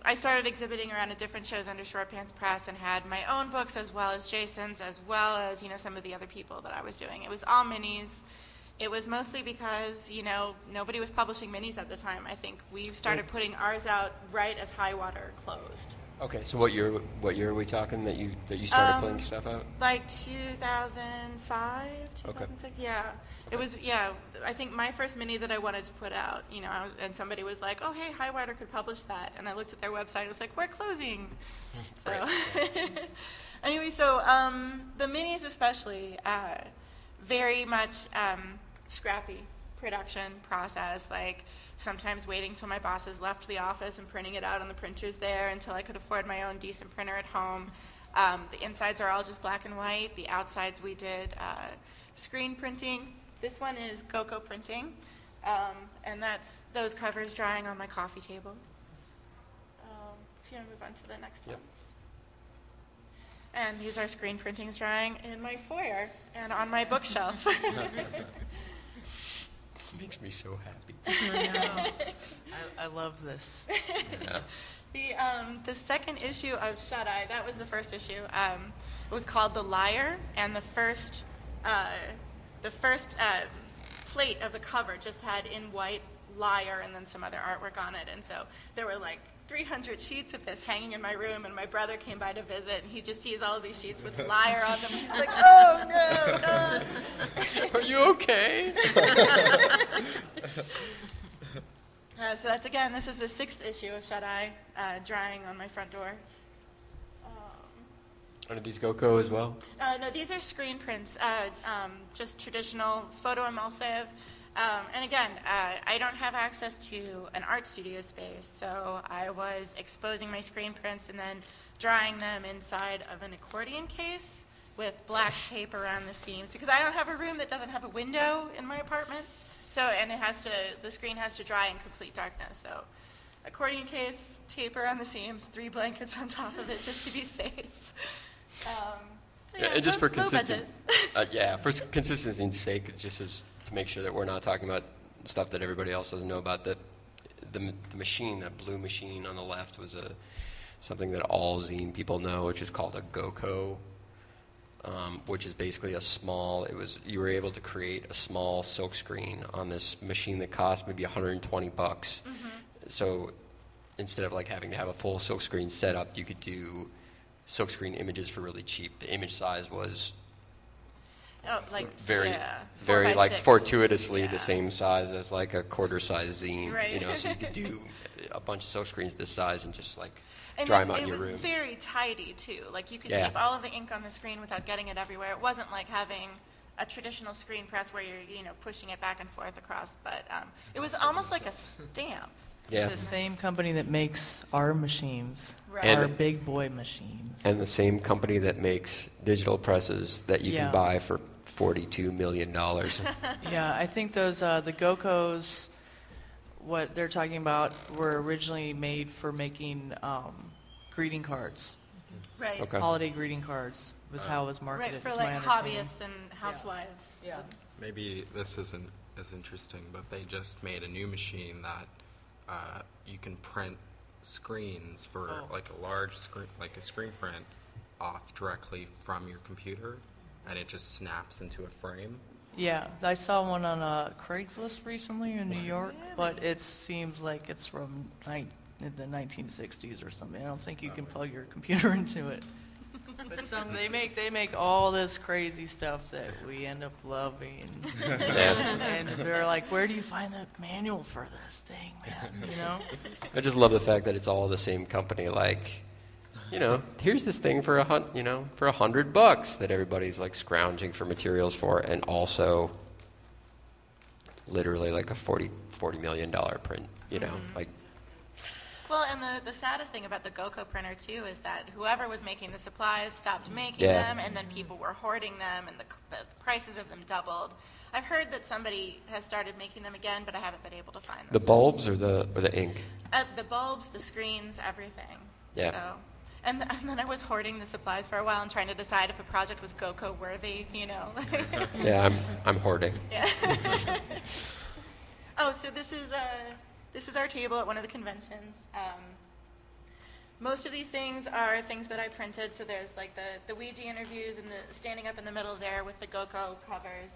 I started exhibiting around at different shows under Short Pants Press and had my own books as well as Jason's, as well as some of the other people that I was doing. It was all minis. It was mostly because nobody was publishing minis at the time. I think we started putting ours out right as High Water closed. Okay, so what year are we talking that you started putting stuff out? Like 2005, 2006. Okay. Yeah. It was, I think my first mini that I wanted to put out, and somebody was like, oh, hey, High Water could publish that. And I looked at their website and was like, we're closing. So anyway, so the minis especially, very much scrappy production process, like sometimes waiting till my bosses left the office and printing it out on the printers there until I could afford my own decent printer at home. The insides are all just black and white. The outsides we did screen printing. This one is GoCo printing, and that's those covers drying on my coffee table. If you want to move on to the next one. And these are screen printings drying in my foyer and on my bookshelf. Makes me so happy. I know. I love this. Yeah. The second issue of Shut Eye, that was the first issue. It was called The Liar, and the first plate of the cover just had in white Liar and then some other artwork on it. And so there were like 300 sheets of this hanging in my room, and my brother came by to visit, and he just sees all of these sheets with Liar on them. He's like, oh, no, God. Are you okay? So that's, again, this is the 6th issue of Shut Eye, drying on my front door. Are these GoCo as well? No, these are screen prints, just traditional photoemulsive. And again, I don't have access to an art studio space, so I was exposing my screen prints and then drying them inside of an accordion case with black tape around the seams, because I don't have a room that doesn't have a window in my apartment. So, and the screen has to dry in complete darkness. So, accordion case, tape around the seams, 3 blankets on top of it just to be safe. So yeah, and just for low consistent, budget. for consistency's sake, just as to make sure that we're not talking about stuff that everybody else doesn't know about. The machine, that blue machine on the left, was something that all zine people know, which is called a GoCo, which is basically you were able to create a small silkscreen on this machine that cost maybe $120. Mm-hmm. So instead of like having to have a full silkscreen setup, you could do silkscreen images for really cheap. The image size was very like 6. fortuitously the same size as like a quarter-size zine. Right. You know, so you could do a bunch of silkscreens this size and just like and dry them out in your it room. was very tidy too. Like you could keep all of the ink on the screen without getting it everywhere. It wasn't like having a traditional screen press where you're pushing it back and forth across. But it was almost like a stamp. Yeah. It's the same company that makes our machines, Right. our big boy machines. And the same company that makes digital presses that you Yeah. can buy for $42 million. Yeah, I think those the GoCos, what they're talking about, were originally made for making greeting cards. Right. Okay. Holiday greeting cards was how it was marketed. Right, for is like my understanding. hobbyists and housewives. Yeah. Maybe this isn't as interesting, but they just made a new machine that you can print screens for like a large screen, like a screen print, off directly from your computer, and it just snaps into a frame. Yeah, I saw one on Craigslist recently in New York, but it seems like it's from the 1960s or something. I don't think you can plug your computer into it. But they make all this crazy stuff that we end up loving. And they're like, where do you find the manual for this thing, man? You know? I just love the fact that it's all the same company. Like, here's this thing for $100 that everybody's like scrounging for materials for, and also literally like a $40 million print. Like. Well, and the saddest thing about the GoCo printer, too, is that whoever was making the supplies stopped making them, and then people were hoarding them, and the prices of them doubled. I've heard that somebody has started making them again, but I haven't been able to find them. The bulbs or the ink? The bulbs, the screens, everything. Yeah. So, and then I was hoarding the supplies for a while and trying to decide if a project was GoCo worthy, Yeah, I'm hoarding. Yeah. So this is our table at one of the conventions. Most of these things are things that I printed. So there's like the Ouija interviews and the standing up in the middle there with the GoCo covers.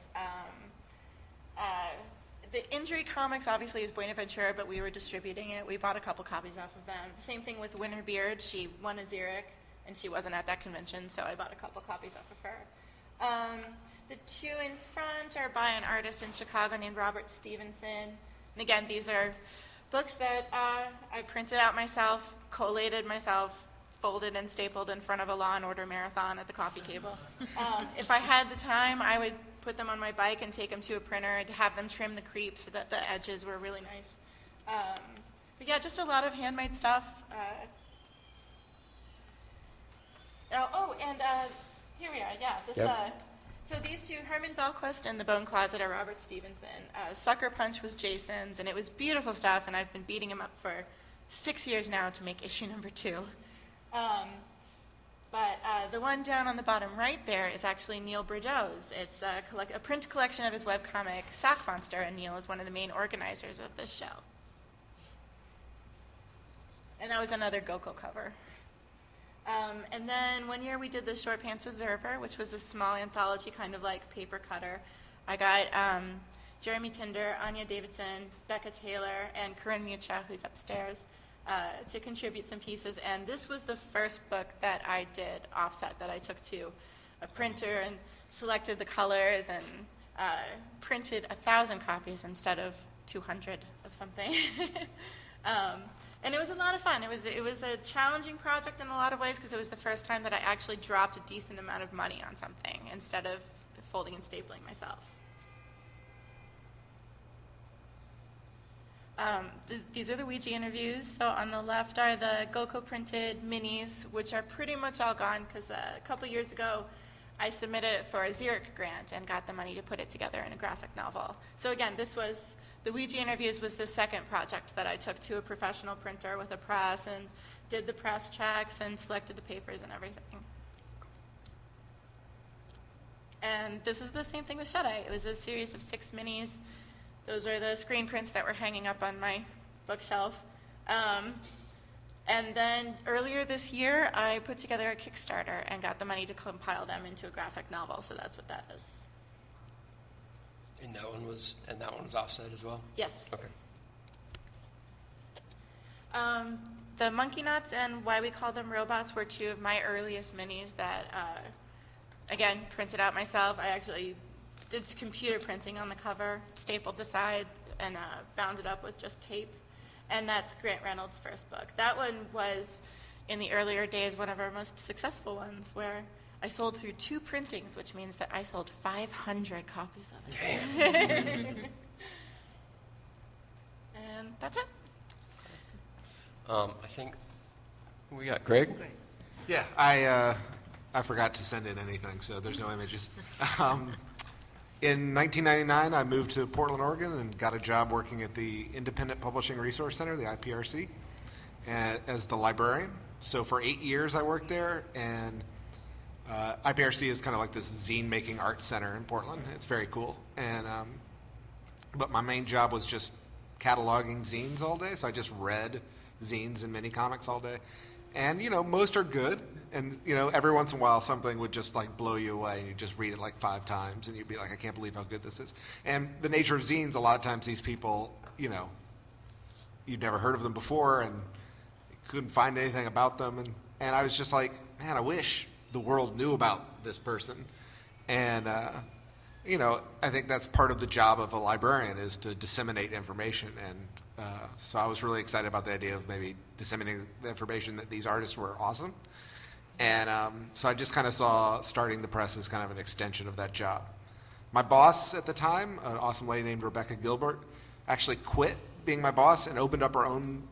The Injury Comics obviously is Buenaventura, but we were distributing it. We bought a couple copies off of them. The same thing with Winter Beard. She won a Xeric, and she wasn't at that convention, so I bought a couple copies off of her. The two in front are by an artist in Chicago named Robert Stevenson. And again, these are books that I printed out myself, collated myself, folded and stapled in front of a Law & Order marathon at the coffee table. If I had the time, I would put them on my bike and take them to a printer and have them trim the creeps so that the edges were really nice. But yeah, just a lot of handmade stuff. Here we are, yeah. Yep. So these two, Herman Belquist and The Bone Closet, are Robert Stevenson. Sucker Punch was Jason's, and it was beautiful stuff, and I've been beating him up for 6 years now to make issue number 2. But the one down on the bottom right there is actually Neil Bordeaux's. It's a print collection of his webcomic, Sock Monster, and Neil is one of the main organizers of this show. And that was another GoCo cover. And then one year we did the Short Pants Observer, which was a small anthology, kind of like paper cutter. I got Jeremy Tinder, Anya Davidson, Becca Taylor, and Corinne Mucha, who's upstairs, to contribute some pieces. And this was the first book that I did offset, that I took to a printer and selected the colors and printed 1,000 copies instead of 200 of something. And it was a lot of fun. It was a challenging project in a lot of ways because it was the first time that I actually dropped a decent amount of money on something instead of folding and stapling myself. These are the Ouija interviews. So on the left are the GoCo printed minis, which are pretty much all gone because a couple years ago I submitted it for a Zurich grant and got the money to put it together in a graphic novel. So again, the Ouija interviews was the second project that I took to a professional printer with a press and did the press checks and selected the papers and everything. And this is the same thing with Shut-Eye. It was a series of 6 minis. Those are the screen prints that were hanging up on my bookshelf. And then earlier this year, I put together a Kickstarter and got the money to compile them into a graphic novel. So that's what that is. And that one was offset as well? Yes. Okay. The monkey nuts and why we call them robots were 2 of my earliest minis that, again, printed out myself. I actually did computer printing on the cover, stapled the side, and bound it up with just tape. And that's Grant Reynolds' first book. That one was, in the earlier days, one of our most successful ones, where I sold through 2 printings, which means that I sold 500 copies of it. Damn. And that's it. I think we got Greg. Yeah, I forgot to send in anything, so there's no images. In 1999, I moved to Portland, Oregon, and got a job working at the Independent Publishing Resource Center, the IPRC, as the librarian. So for 8 years, I worked there, and IPRC is kind of like this zine-making art center in Portland. It's very cool. And but my main job was just cataloging zines all day, so I just read zines and mini comics all day. And, most are good. And, every once in a while something would just like blow you away and you just read it like 5 times and you'd be like, I can't believe how good this is. And the nature of zines, a lot of times these people, you'd never heard of them before and couldn't find anything about them. And I was just like, man, I wish the world knew about this person. And, I think that's part of the job of a librarian is to disseminate information. And so I was really excited about the idea of maybe disseminating the information that these artists were awesome. And so I just kind of saw starting the press as kind of an extension of that job. My boss at the time, an awesome lady named Rebecca Gilbert, actually quit being my boss and opened up her own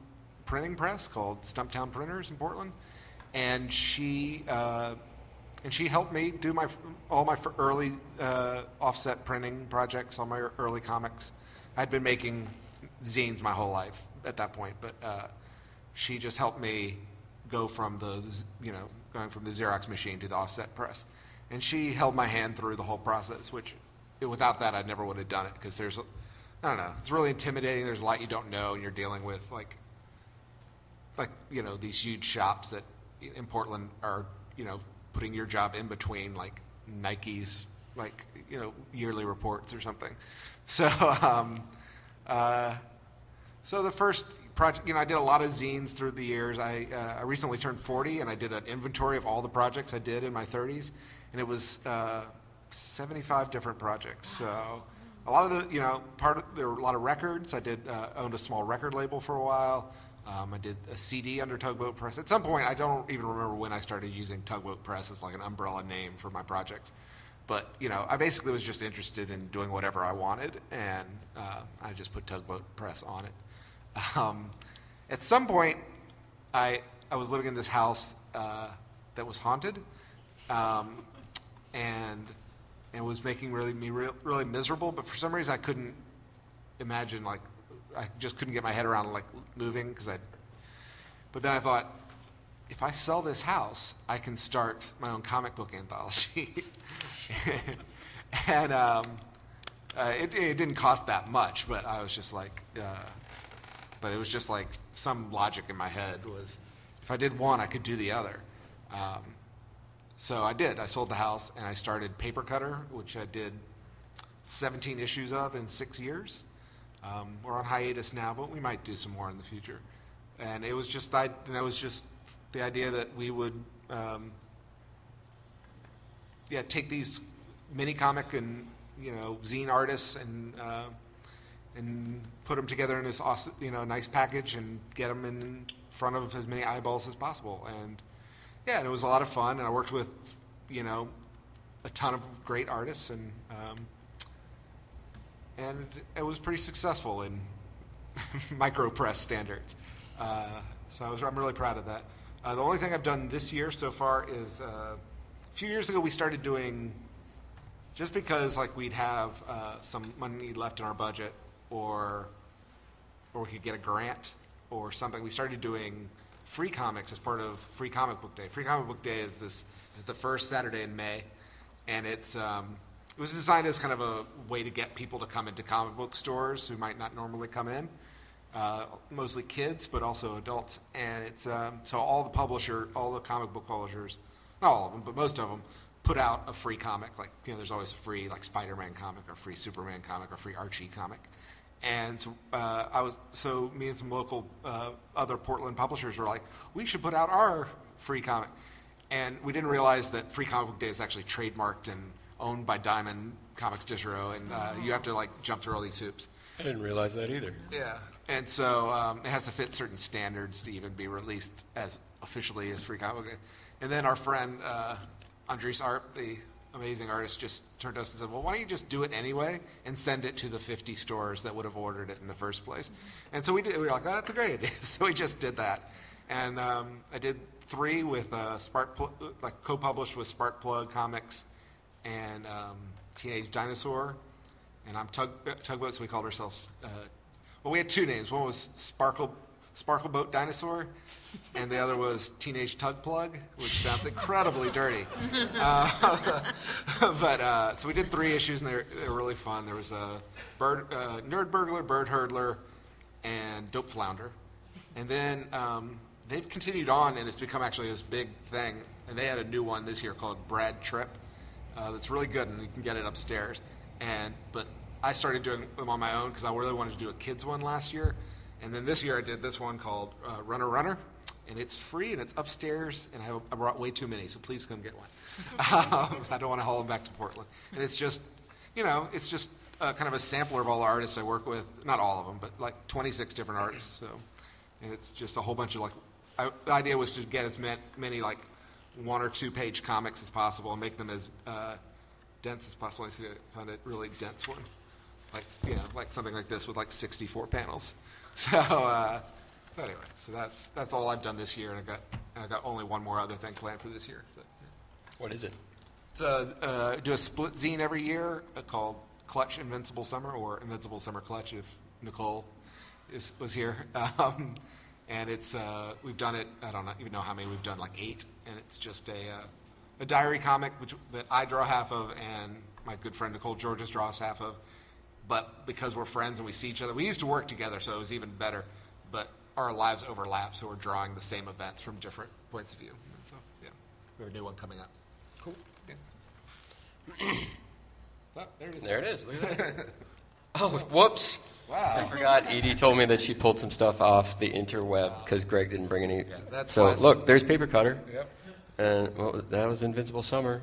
printing press called Stumptown Printers in Portland. And she helped me do all my early offset printing projects, all my early comics. I'd been making zines my whole life at that point, but she just helped me go from going from the Xerox machine to the offset press. And she held my hand through the whole process, which without that I never would have done it because it's really intimidating. There's a lot you don't know, and you're dealing with like these huge shops that in Portland are, putting your job in between like Nike's yearly reports or something. So so the first project, I did a lot of zines through the years. I recently turned 40, and I did an inventory of all the projects I did in my 30s, and it was 75 different projects. So a lot of there were a lot of records. I owned a small record label for a while. I did a CD under Tugboat Press. At some point, I don't even remember when I started using Tugboat Press as like an umbrella name for my projects. But, I basically was just interested in doing whatever I wanted, and I just put Tugboat Press on it. At some point, I was living in this house that was haunted, and it was making me really miserable. But for some reason, I couldn't imagine, I just couldn't get my head around moving But then I thought, if I sell this house, I can start my own comic book anthology. And it didn't cost that much, but I was just like. But it was just like some logic in my head was, if I did one, I could do the other. So I did. I sold the house, and I started Paper Cutter, which I did 17 issues of in 6 years. We're on hiatus now, but we might do some more in the future. And it was just the idea that we would take these mini comic and zine artists and put them together in this awesome, nice package and get them in front of as many eyeballs as possible. And and it was a lot of fun. And I worked with, a ton of great artists, and it was pretty successful. And MicroPress standards. So I'm really proud of that. The only thing I've done this year so far is a few years ago we started doing, just because like we'd have some money left in our budget, or we could get a grant or something, we started doing free comics as part of Free Comic Book Day. Free Comic Book Day is the first Saturday in May, and it was designed as kind of a way to get people to come into comic book stores who might not normally come in. Mostly kids, but also adults, and it's so all the comic book publishers, not all of them, but most of them, put out a free comic. Like, there's always a free like Spider-Man comic, or free Superman comic, or free Archie comic. And so me and some local other Portland publishers were like, we should put out our free comic, and we didn't realize that Free Comic Book Day is actually trademarked and owned by Diamond Comics Distro, and you have to like jump through all these hoops. I didn't realize that either. Yeah, and so it has to fit certain standards to even be released as officially as Free Comic Book Day. And then our friend Andres Arp, the amazing artist, just turned to us and said, well, why don't you just do it anyway and send it to the 50 stores that would have ordered it in the first place? And so we did. We were like, oh, that's a great idea. So we just did that. And I did 3 with like co-published with Sparkplug Comics and Teenage Dinosaur. And I'm Tugboat, so we called ourselves, well, we had 2 names. One was Sparkle Boat Dinosaur, and the other was Teenage Tug Plug, which sounds incredibly dirty. But so we did 3 issues, and they were really fun. There was a Nerd Burglar, Bird Hurdler, and Dope Flounder. And then they've continued on, and it's become actually this big thing. And they had a new one this year called Brad Trip that's really good, and you can get it upstairs. But I started doing them on my own because I really wanted to do a kids one last year. And then this year I did this one called Runner Runner, and it's free and it's upstairs, and I brought way too many, so please come get one. I don't want to haul them back to Portland. And it's just, it's just kind of a sampler of all the artists I work with. Not all of them, but like 26 different artists. So, and it's just a whole bunch of the idea was to get as many like 1 or 2 page comics as possible and make them as dense as possible. I found a really dense one, like something like this with like 64 panels. So anyway, so that's all I've done this year, and I got only one more other thing planned for this year. But, yeah. What is it? Do a split zine every year called Clutch Invincible Summer, or Invincible Summer Clutch if Nicole was here. And it's we've done it. I don't even know how many we've done, like 8, and it's just a diary comic that I draw half of, and my good friend Nicole Georges draws half of. But because we're friends and we see each other, we used to work together, so it was even better. But our lives overlap, so we're drawing the same events from different points of view. And so, yeah, we have a new one coming up. Cool. Yeah. Oh, there it is. There it is. Look at that. Oh, whoops. Wow. I forgot. Edie told me that she pulled some stuff off the interweb because Greg didn't bring any. Yeah, so look, there's Paper Cutter. Yep. And that was Invincible Summer.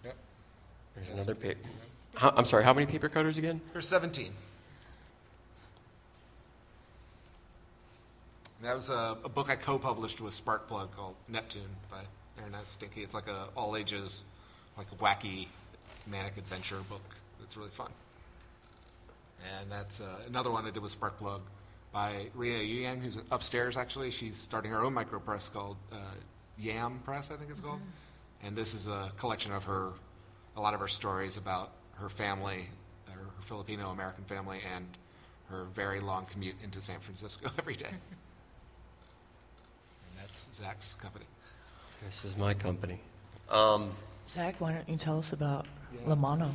Yep. There's another paper. I'm sorry, how many paper cutters again? There's 17. That was a book I co-published with Sparkplug called Neptune by Aaron Stinky. It's like a all-ages, like a wacky manic adventure book. It's really fun. And that's another one I did with Sparkplug by Ria Yang, who's upstairs, actually. She's starting her own micropress called Yam Press, I think it's called. And this is a collection of a lot of her stories about her family, her Filipino-American family, and her very long commute into San Francisco every day. And that's Zak's company. This is my company. Zach, why don't you tell us about La Mano?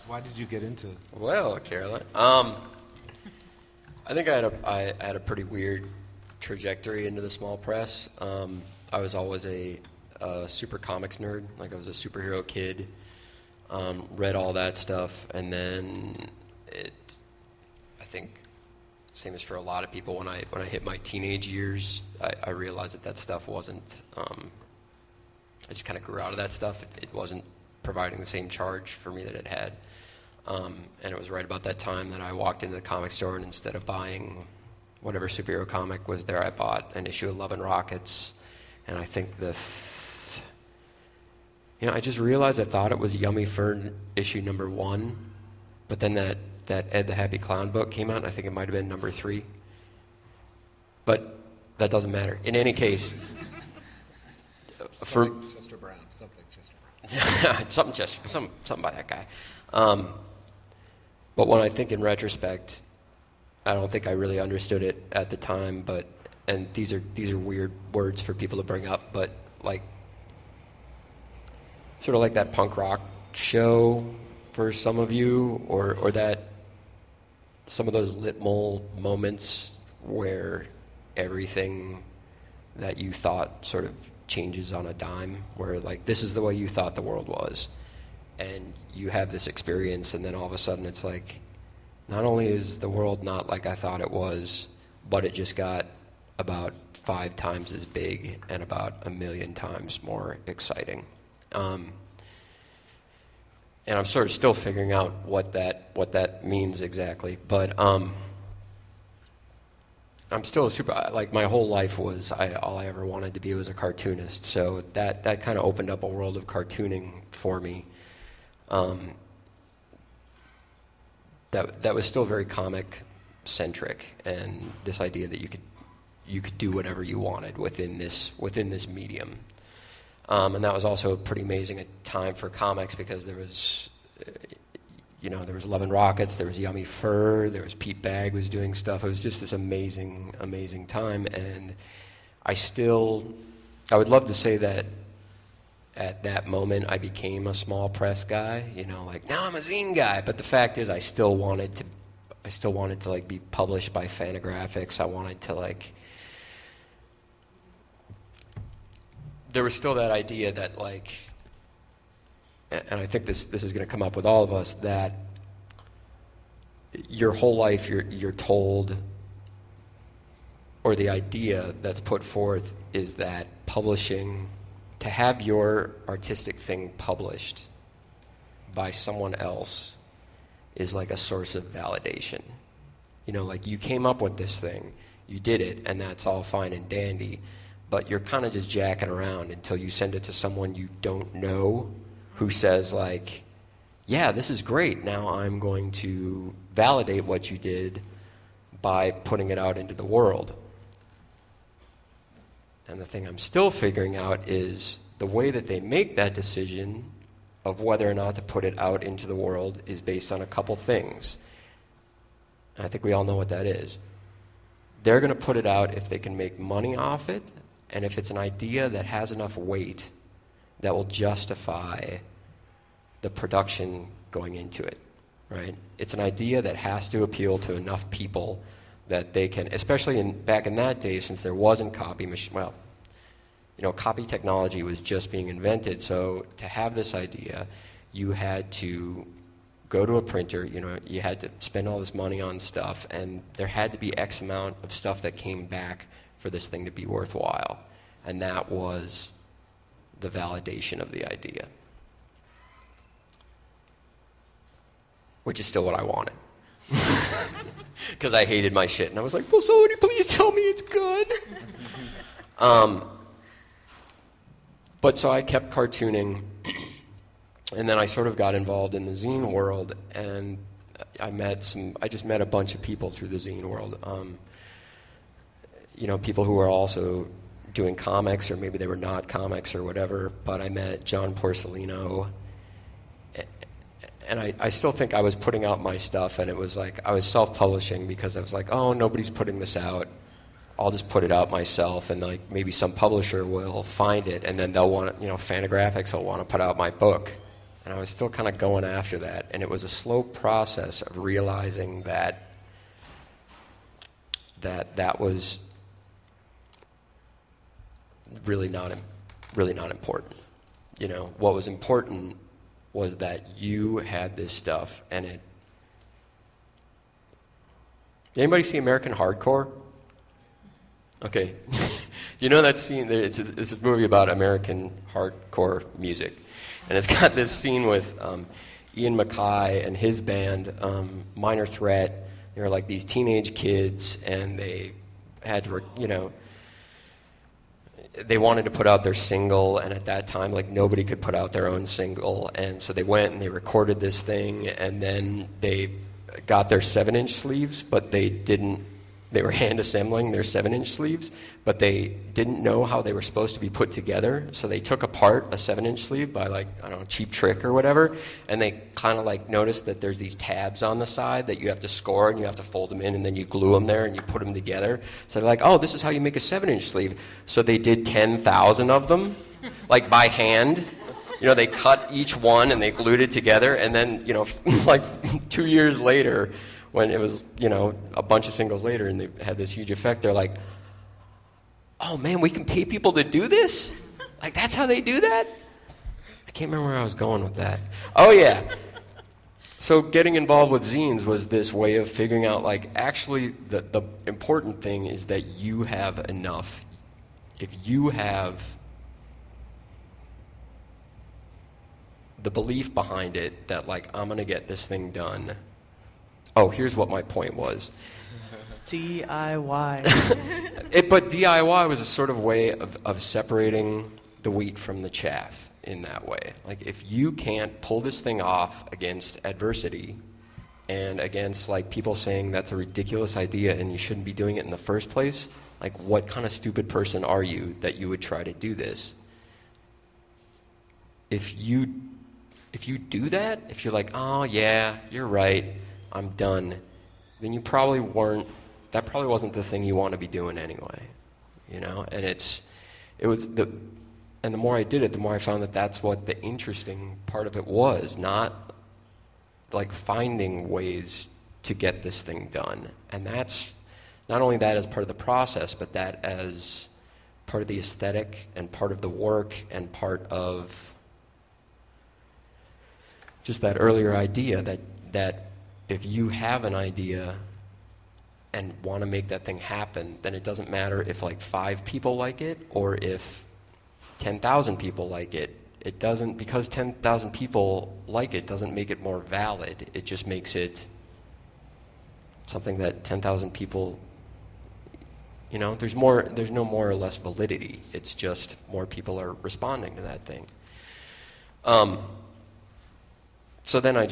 Why did you get into it? Well, Caroline, I think I had a pretty weird trajectory into the small press. I was always a super comics nerd. Like, I was a superhero kid. Read all that stuff, and then I think, same as for a lot of people, when I hit my teenage years, I realized that stuff wasn't. I just kind of grew out of that stuff. It wasn't providing the same charge for me that it had, and it was right about that time that I walked into the comic store, and instead of buying whatever superhero comic was there, I bought an issue of Love and Rockets, and I think I just realized I thought it was Yummy Fern issue number 1, but then that Ed the Happy Clown book came out, and I think it might have been number 3. But that doesn't matter. In any case, for Chester Brown, something Chester Brown. something by that guy. But when I think in retrospect, I don't think I really understood it at the time. But and these are weird words for people to bring up, but like sort of like that punk rock show for some of you, or that some of those little moments where everything that you thought sort of changes on a dime, where like this is the way you thought the world was, and you have this experience, and then all of a sudden it's like, not only is the world not like I thought it was, but it just got about 5 times as big and about 1,000,000 times more exciting. And I'm sort of still figuring out what that means exactly, but I'm still like my whole life was all I ever wanted to be was a cartoonist. So that kind of opened up a world of cartooning for me. That was still very comic centric, and this idea that you could do whatever you wanted within this medium. And that was also pretty amazing a time for comics, because there was, there was Love and Rockets, there was Yummy Fur, there was Pete Bagg was doing stuff. It was just this amazing, amazing time. And I would love to say that at that moment I became a small press guy, like now I'm a zine guy. But the fact is I still wanted to like be published by Fantagraphics. I wanted to like, there was still that idea that like, and I think this is going to come up with all of us, that your whole life you're told, or the idea that's put forth is that publishing, to have your artistic thing published by someone else is like a source of validation. Like you came up with this thing, you did it, and that's all fine and dandy, but you're kind of just jacking around until you send it to someone you don't know, who says like, yeah, this is great, now I'm going to validate what you did by putting it out into the world. And the thing I'm still figuring out is the way that they make that decision of whether or not to put it out into the world is based on a couple things. And I think we all know what that is. They're going to put it out if they can make money off it, and if it's an idea that has enough weight that will justify the production going into it, right? It's an idea that has to appeal to enough people that they can, especially back in that day, since there wasn't copy technology was just being invented. So to have this idea, you had to go to a printer, you had to spend all this money on stuff, and there had to be X amount of stuff that came back for this thing to be worthwhile. And that was the validation of the idea, which is still what I wanted. Because I hated my shit, and I was like, will somebody please tell me it's good? But so I kept cartooning, and then I sort of got involved in the zine world, and I just met a bunch of people through the zine world. People who were also doing comics, or maybe they were not comics or whatever, but I met John Porcellino, and I still think I was putting out my stuff, and it was like I was self-publishing because I was like, oh, nobody's putting this out. I'll just put it out myself, and like maybe some publisher will find it, and then they'll want it, Fantagraphics will want to put out my book. And I was still kind of going after that, and it was a slow process of realizing that was really not important. What was important was that you had this stuff, and it. Anybody see American Hardcore? Okay. You know that scene? It's a movie about American hardcore music. And it's got this scene with Ian MacKaye and his band, Minor Threat. They were like these teenage kids, and they had to, they wanted to put out their single, and at that time, like, nobody could put out their own single. And so they went and they recorded this thing, and then they got their 7-inch sleeves, but they were hand assembling their 7-inch sleeves, but they didn't know how they were supposed to be put together. So they took apart a 7-inch sleeve by like, I don't know, cheap trick or whatever. And they kind of like noticed that there's these tabs on the side that you have to score and you have to fold them in and then you glue them there and you put them together. So they're like, oh, this is how you make a 7-inch sleeve. So they did 10,000 of them, like by hand. You know, they cut each one and they glued it together. And then, you know, like 2 years later, when it was, you know, a bunch of singles later and they had this huge effect, they're like, oh man, we can pay people to do this? Like, that's how they do that? I can't remember where I was going with that. Oh yeah. So getting involved with zines was this way of figuring out, like, actually the important thing is that you have enough. If you have the belief behind it that, like, I'm going to get this thing done. Oh, here's what my point was. DIY. But DIY was a sort of way of separating the wheat from the chaff in that way. Like, if you can't pull this thing off against adversity and against, like, people saying that's a ridiculous idea and you shouldn't be doing it in the first place, like, what kind of stupid person are you that you would try to do this? If you do that, if you're like, oh yeah, you're right, I'm done, then that probably wasn't the thing you want to be doing anyway, you know? And the more I did it, the more I found that that's what the interesting part of it was, not like finding ways to get this thing done. And that's not only that as part of the process, but that as part of the aesthetic and part of the work and part of just that earlier idea that if you have an idea and want to make that thing happen, then it doesn't matter if like 5 people like it or if 10,000 people like it. It doesn't, because 10,000 people like it doesn't make it more valid. It just makes it something that 10,000 people, you know, there's no more or less validity. It's just more people are responding to that thing. So then I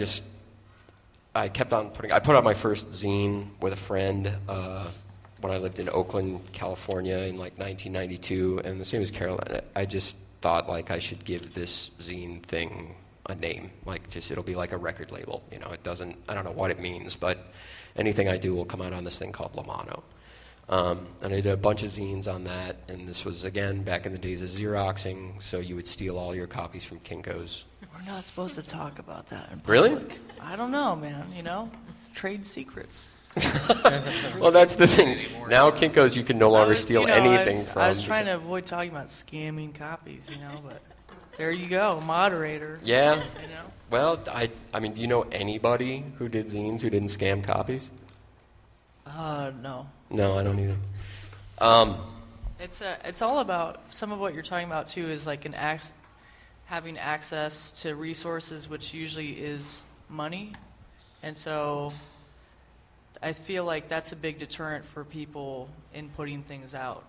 kept on I put out my first zine with a friend when I lived in Oakland, California in like 1992, and the same as Caroline. I just thought like I should give this zine thing a name, like just it'll be like a record label, you know. I don't know what it means, but anything I do will come out on this thing called La Mano. And I did a bunch of zines on that, and this was, again, back in the days of Xeroxing, so you would steal all your copies from Kinko's. We're not supposed to talk about that in public. Really? I don't know, man, you know? Trade secrets. Well, that's the thing. Now Kinko's, you can no longer steal anything from. I was trying to avoid talking about scamming copies, you know, but there you go, moderator. Yeah. You know? Well, I mean, do you know anybody who did zines who didn't scam copies? No. No, I don't either. It's all about, some of what you're talking about too is like having access to resources, which usually is money, and so I feel like that's a big deterrent for people in putting things out.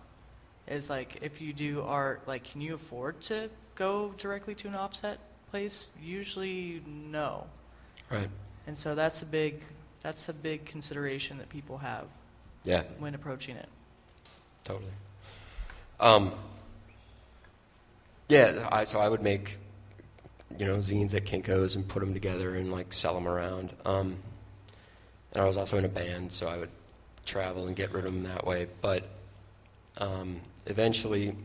Is like, if you do art, like, can you afford to go directly to an offset place? Usually, no. Right. And so that's a big consideration that people have. Yeah. When approaching it. Totally. So I would make, you know, zines at Kinko's and put them together and like sell them around. And I was also in a band, so I would travel and get rid of them that way. But eventually,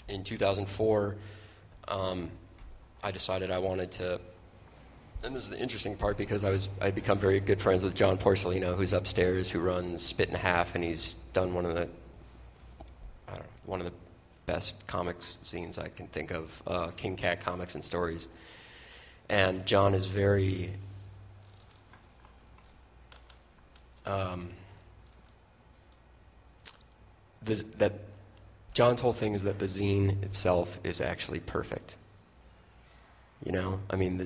in 2004, I decided I wanted to. And this is the interesting part, because I'd become very good friends with John Porcellino, who's upstairs, who runs Spit in Half, and he's done one of the best comics zines I can think of, King Cat Comics and Stories. And John is very John's whole thing is that the zine itself is actually perfect. You know, I mean,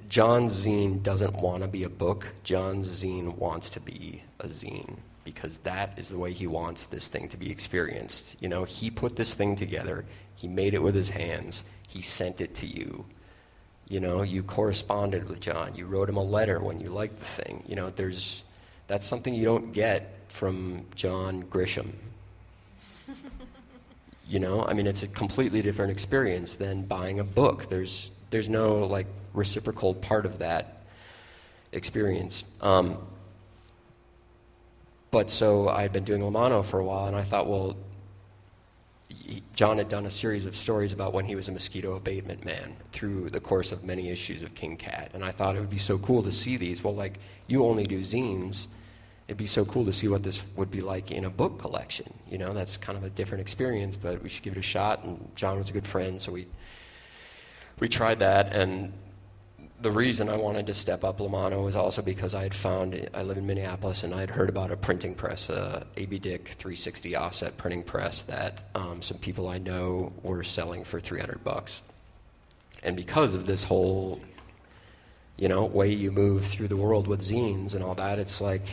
John's zine doesn't want to be a book. John's zine wants to be a zine, because that is the way he wants this thing to be experienced. You know, he put this thing together, he made it with his hands, he sent it to you. You know, you corresponded with John. You wrote him a letter when you liked the thing. You know, that's something you don't get from John Grisham. You know, I mean, it's a completely different experience than buying a book. There's no, like, reciprocal part of that experience. But so I had been doing Lamano for a while, and I thought, well, John had done a series of stories about when he was a mosquito abatement man through the course of many issues of King Cat. And I thought it would be so cool to see these. Well, like, you only do zines. It'd be so cool to see what this would be like in a book collection. You know, that's kind of a different experience, but we should give it a shot. And John was a good friend, so we tried that. And the reason I wanted to step up Lamano was also because I live in Minneapolis, and I had heard about a printing press, A.B. Dick 360 offset printing press that some people I know were selling for $300. And because of this whole, you know, way you move through the world with zines and all that, it's like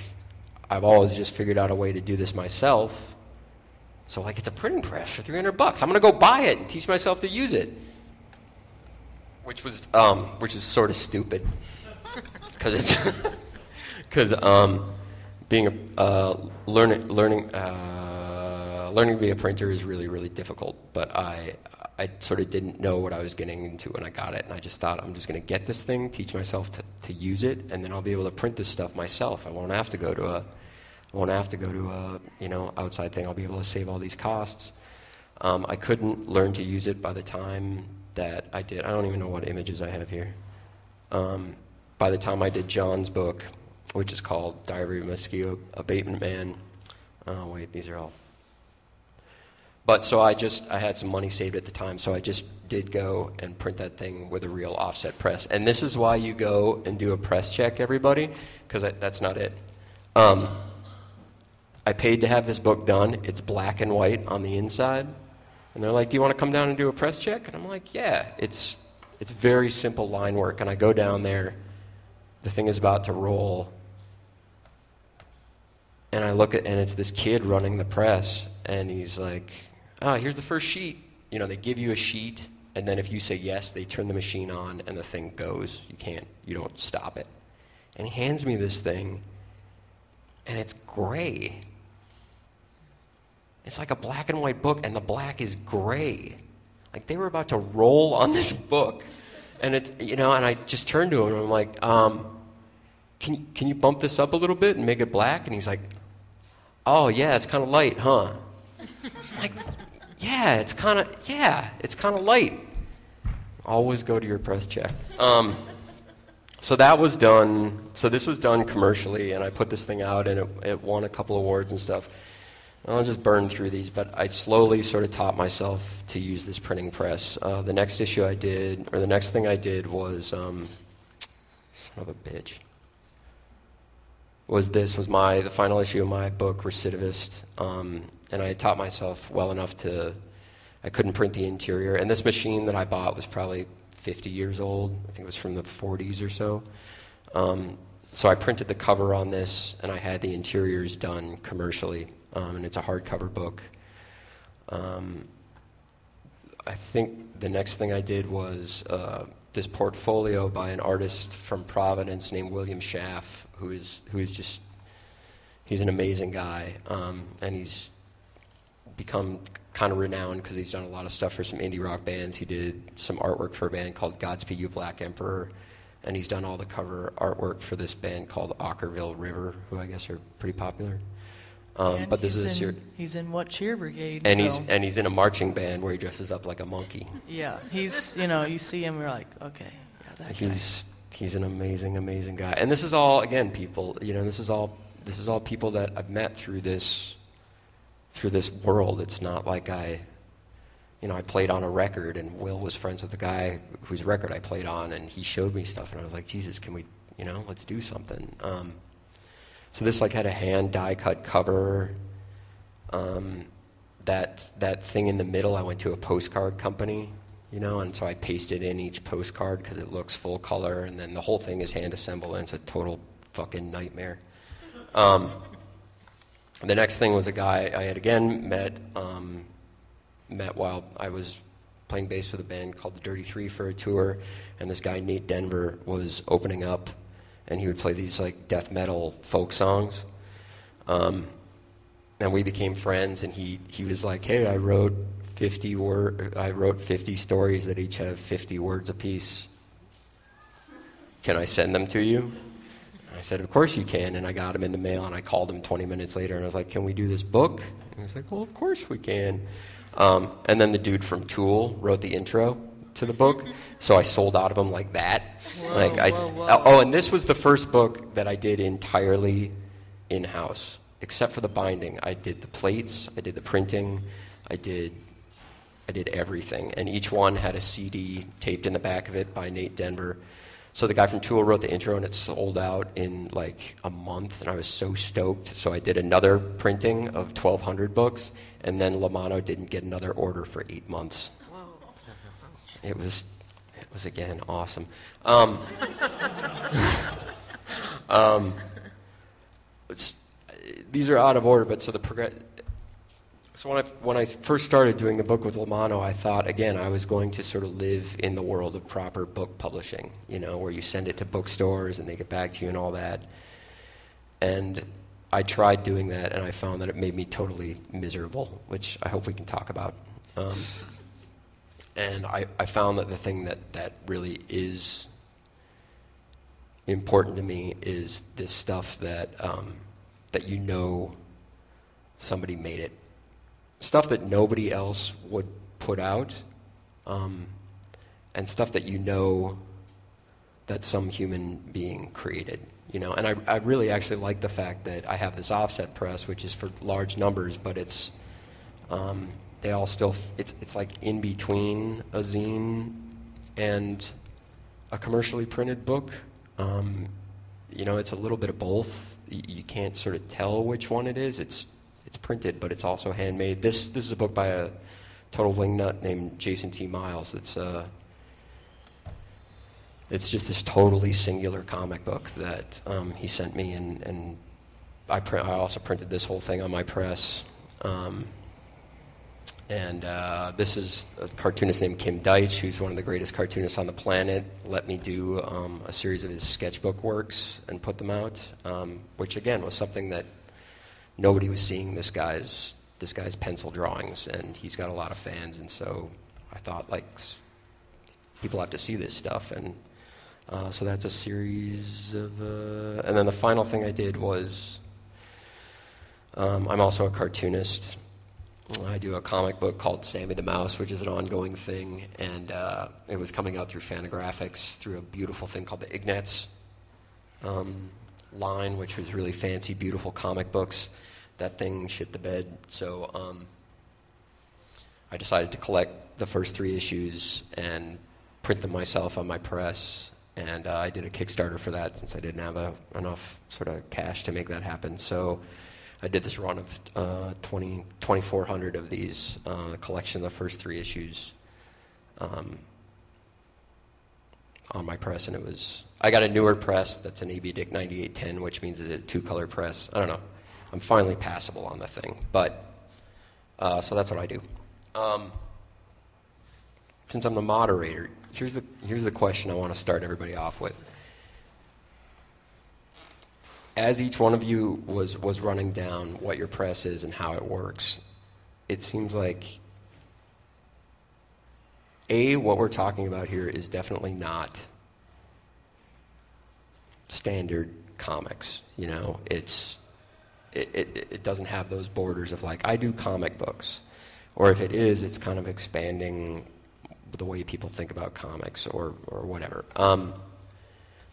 I've always just figured out a way to do this myself. So, like, it's a printing press for $300. I'm going to go buy it and teach myself to use it. Which is sort of stupid, because being learning to be a printer is really, really difficult. But I sort of didn't know what I was getting into when I got it, and I just thought, I'm just going to get this thing, teach myself to use it, and then I'll be able to print this stuff myself. I won't have to go to a you know, outside thing. I'll be able to save all these costs. I couldn't learn to use it by the time that I did. I don't even know what images I have here. By the time I did John's book, which is called Diary of a Mosquito Abatement Man. Oh, wait, these are all. But so I had some money saved at the time, so I just did go and print that thing with a real offset press. And this is why you go and do a press check, everybody, because that's not it. I paid to have this book done. It's black and white on the inside. And they're like, do you want to come down and do a press check? And I'm like, yeah. It's very simple line work. And I go down there. The thing is about to roll. And I look and it's this kid running the press. And he's like, here's the first sheet. You know, they give you a sheet. And then if you say yes, they turn the machine on and the thing goes. You don't stop it. And he hands me this thing. And it's gray. It's like a black and white book, and the black is gray. Like, they were about to roll on this book. And and I just turned to him, and I'm like, can you bump this up a little bit and make it black? And he's like, oh, yeah, it's kind of light, huh? I'm like, yeah, it's kind of light. Always go to your press check. So that was done. So this was done commercially, and I put this thing out, and it won a couple awards and stuff. I'll just burn through these, but I slowly sort of taught myself to use this printing press. The next thing I did was, son of a bitch, was the final issue of my book, Recidivist, and I had taught myself well enough I couldn't print the interior, and this machine that I bought was probably 50 years old. I think it was from the 40s or so. So I printed the cover on this, and I had the interiors done commercially. And it's a hardcover book. I think the next thing I did was this portfolio by an artist from Providence named William Schaff, who's an amazing guy, and he's become kind of renowned because he's done a lot of stuff for some indie rock bands. He did some artwork for a band called Godspeed You Black Emperor, and he's done all the cover artwork for this band called Ockerville River, who I guess are pretty popular. But this is he's in What Cheer Brigade, and he's in a marching band where he dresses up like a monkey. Yeah, he's you see him, you're like, okay, yeah, that guy. He's an amazing guy. And this is all, again, people. This is all people that I've met through this world. It's not like I played on a record, and Will was friends with the guy whose record I played on, and he showed me stuff, and I was like, Jesus, can we, let's do something. So this had a hand die cut cover. That thing in the middle, I went to a postcard company, and so I pasted in each postcard because it looks full color, and then the whole thing is hand assembled, and it's a total fucking nightmare. The next thing was a guy I had again met while I was playing bass with a band called the Dirty Three for a tour, and this guy Nate Denver was opening up, and he would play these like death metal folk songs. And we became friends, and he was like, hey, I wrote 50 stories that each have 50 words apiece. Can I send them to you? I said, of course you can, and I got him in the mail, and I called him 20 minutes later, and I was like, can we do this book? And he was like, well, of course we can. And then the dude from Tool wrote the intro to the book, so I sold out of them like that. Whoa. Oh, and this was the first book that I did entirely in-house, except for the binding. I did the plates, I did the printing, I did everything, and each one had a CD taped in the back of it by Nate Denver. So the guy from Tool wrote the intro, and it sold out in like a month, and I was so stoked. So I did another printing of 1,200 books, and then Lamano didn't get another order for 8 months. Whoa. It was again awesome. These are out of order, but so So when I first started doing the book with Lamano, I thought, again, I was going to sort of live in the world of proper book publishing, where you send it to bookstores and they get back to you and all that. And I tried doing that, and I found that it made me totally miserable, which I hope we can talk about. And I found that the thing that really is important to me is this stuff that somebody made it. Stuff that nobody else would put out, and stuff that that some human being created, And I really actually like the fact that I have this offset press, which is for large numbers, but it's they all still it's like in between a zine and a commercially printed book. It's a little bit of both. You can't sort of tell which one it is. It's printed, but it's also handmade. This is a book by a total wingnut named Jason T. Miles. It's just this totally singular comic book that he sent me, and I also printed this whole thing on my press. This is a cartoonist named Kim Deitch, who's one of the greatest cartoonists on the planet. Let me do a series of his sketchbook works and put them out, which again was something that nobody was seeing this guy's pencil drawings, and he's got a lot of fans, and so I thought, people have to see this stuff, and so that's a series of... and then the final thing I did was, I'm also a cartoonist. I do a comic book called Sammy the Mouse, which is an ongoing thing, and it was coming out through Fantagraphics, through a beautiful thing called the Ignatz line, which was really fancy, beautiful comic books. That thing shit the bed, so I decided to collect the first 3 issues and print them myself on my press, and I did a Kickstarter for that since I didn't have enough sort of cash to make that happen. So I did this run of 2,400 of these, collection of the first 3 issues on my press, and I got a newer press that's an AB Dick 9810, which means it's a 2-color press. I don't know. I'm finally passable on the thing, but so that's what I do. Since I'm the moderator, here's the question I want to start everybody off with. As each one of you was running down what your press is and how it works, it seems like what we're talking about here is definitely not standard comics. It doesn't have those borders of I do comic books. Or if it is, it's kind of expanding the way people think about comics or whatever.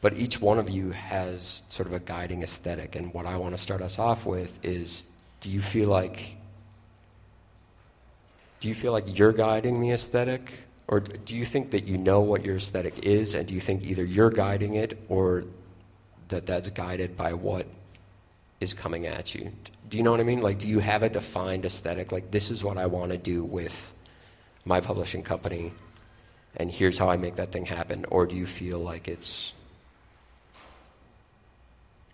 But each one of you has sort of a guiding aesthetic, and what I want to start us off with is, do you feel like you're guiding the aesthetic? Or do you think that you know what your aesthetic is, and do you think either you're guiding it or that's guided by what is coming at you? Do you know what I mean? Do you have a defined aesthetic? This is what I want to do with my publishing company, and here's how I make that thing happen. Or do you feel like it's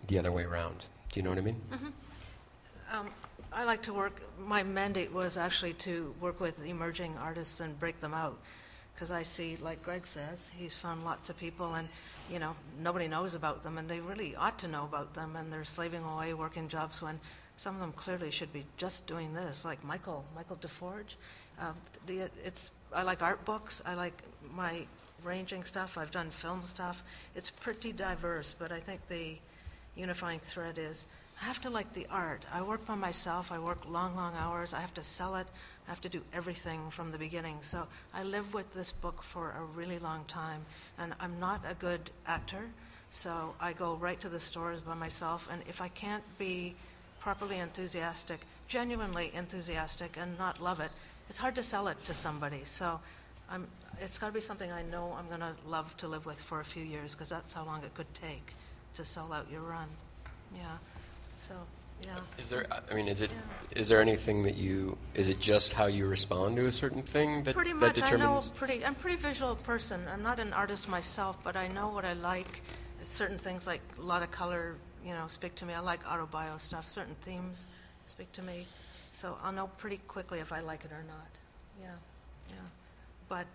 the other way around? Do you know what I mean? Mm-hmm. I like to work, my mandate was actually to work with emerging artists and break them out. Because I see, like Greg says, he's found lots of people and, you know, nobody knows about them and they really ought to know about them, and they're slaving away working jobs when some of them clearly should be just doing this, like Michael DeForge. I like art books, I like my ranging stuff, I've done film stuff. It's pretty diverse, but I think the unifying thread is I have to like the art. I work by myself, I work long, long hours, I have to sell it, I have to do everything from the beginning. So I live with this book for a really long time, and I'm not a good actor, so I go right to the stores by myself, and if I can't be properly enthusiastic, genuinely enthusiastic, and not love it, it's hard to sell it to somebody. So it's got to be something I know I'm going to love to live with for a few years, because that's how long it could take to sell out your run. Yeah. So, yeah. Is there anything that is it just how you respond to a certain thing that pretty much, determines? I'm a pretty visual person. I'm not an artist myself, but I know what I like. Certain things like a lot of color, speak to me. I like autobio stuff. Certain themes speak to me. So I'll know pretty quickly if I like it or not. Yeah, yeah. But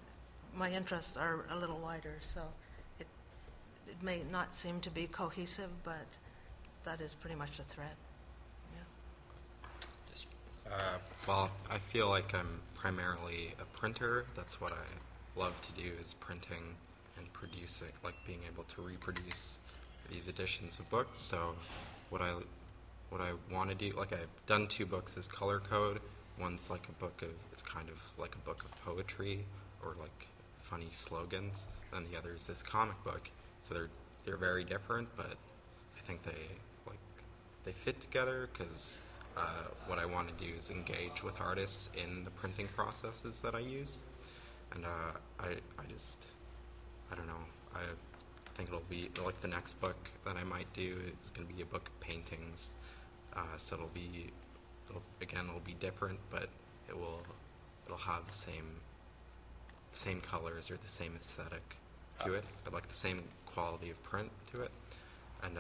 my interests are a little wider, so it may not seem to be cohesive, but that is pretty much the thread. Yeah. Well, I feel like I'm primarily a printer. That's what I love to do, is printing and producing, like being able to reproduce these editions of books. So what I want to do, like I've done 2 books as color code. One's like it's kind of like a book of poetry or like funny slogans, and the other is this comic book. So they're very different, but I think they fit together, because what I want to do is engage with artists in the printing processes that I use, and I don't know. I think it'll be like the next book that I might do. It's going to be a book of paintings, so it'll be different, but it'll have the same colors or the same aesthetic to it. I like the same quality of print to it, and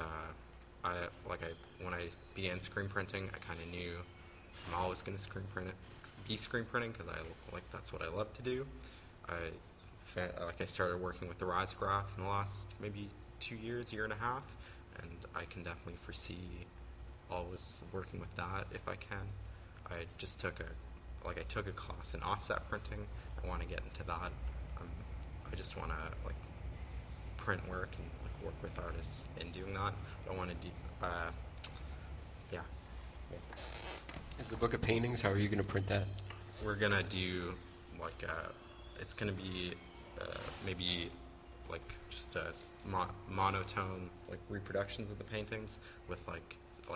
when I began screen printing, I kind of knew I'm always going to be screen printing, because that's what I love to do. I started working with the risograph in the last maybe 2 years, year and a half, and I can definitely foresee always working with that if I can. I just took a class in offset printing. I want to get into that. I just want to print work and work with artists in doing that. I want to do, yeah. Is the book of paintings, how are you going to print that? We're going to do, it's going to be maybe just a monotone, reproductions of the paintings with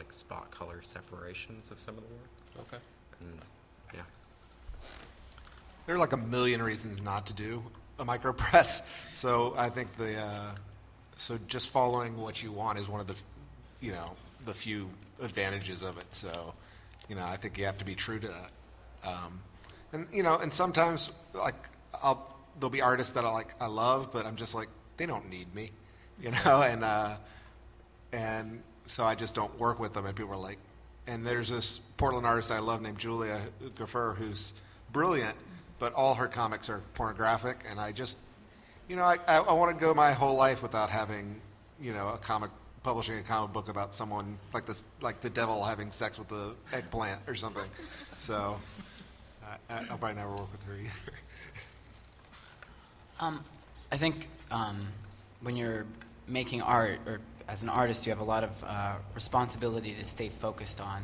spot color separations of some of the work. Okay. And, yeah. There are a million reasons not to do a micropress, so I think so just following what you want is one of the few advantages of it. So, I think you have to be true to that. And sometimes there'll be artists that I love, but I'm just they don't need me, and so I just don't work with them. And people are and there's this Portland artist I love named Julia Gaffer, who's brilliant, but all her comics are pornographic, and I just, I want to go my whole life without having, publishing a comic book about someone like the devil having sex with the eggplant or something. So I'll probably never work with her either. I think when you're making art, or as an artist, you have a lot of responsibility to stay focused on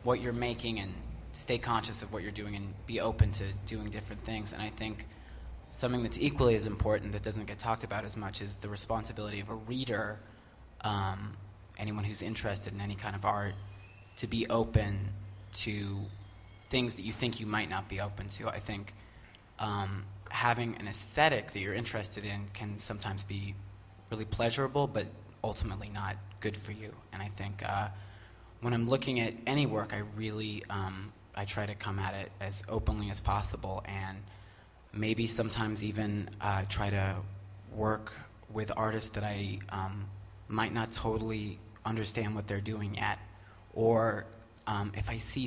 what you're making and stay conscious of what you're doing and be open to doing different things. And I think something that's equally as important that doesn't get talked about as much is the responsibility of a reader, anyone who's interested in any kind of art, to be open to things that you think you might not be open to. I think having an aesthetic that you're interested in can sometimes be really pleasurable, but ultimately not good for you. And I think when I'm looking at any work, I really I try to come at it as openly as possible, and maybe sometimes even try to work with artists that I might not totally understand what they're doing yet, or if I see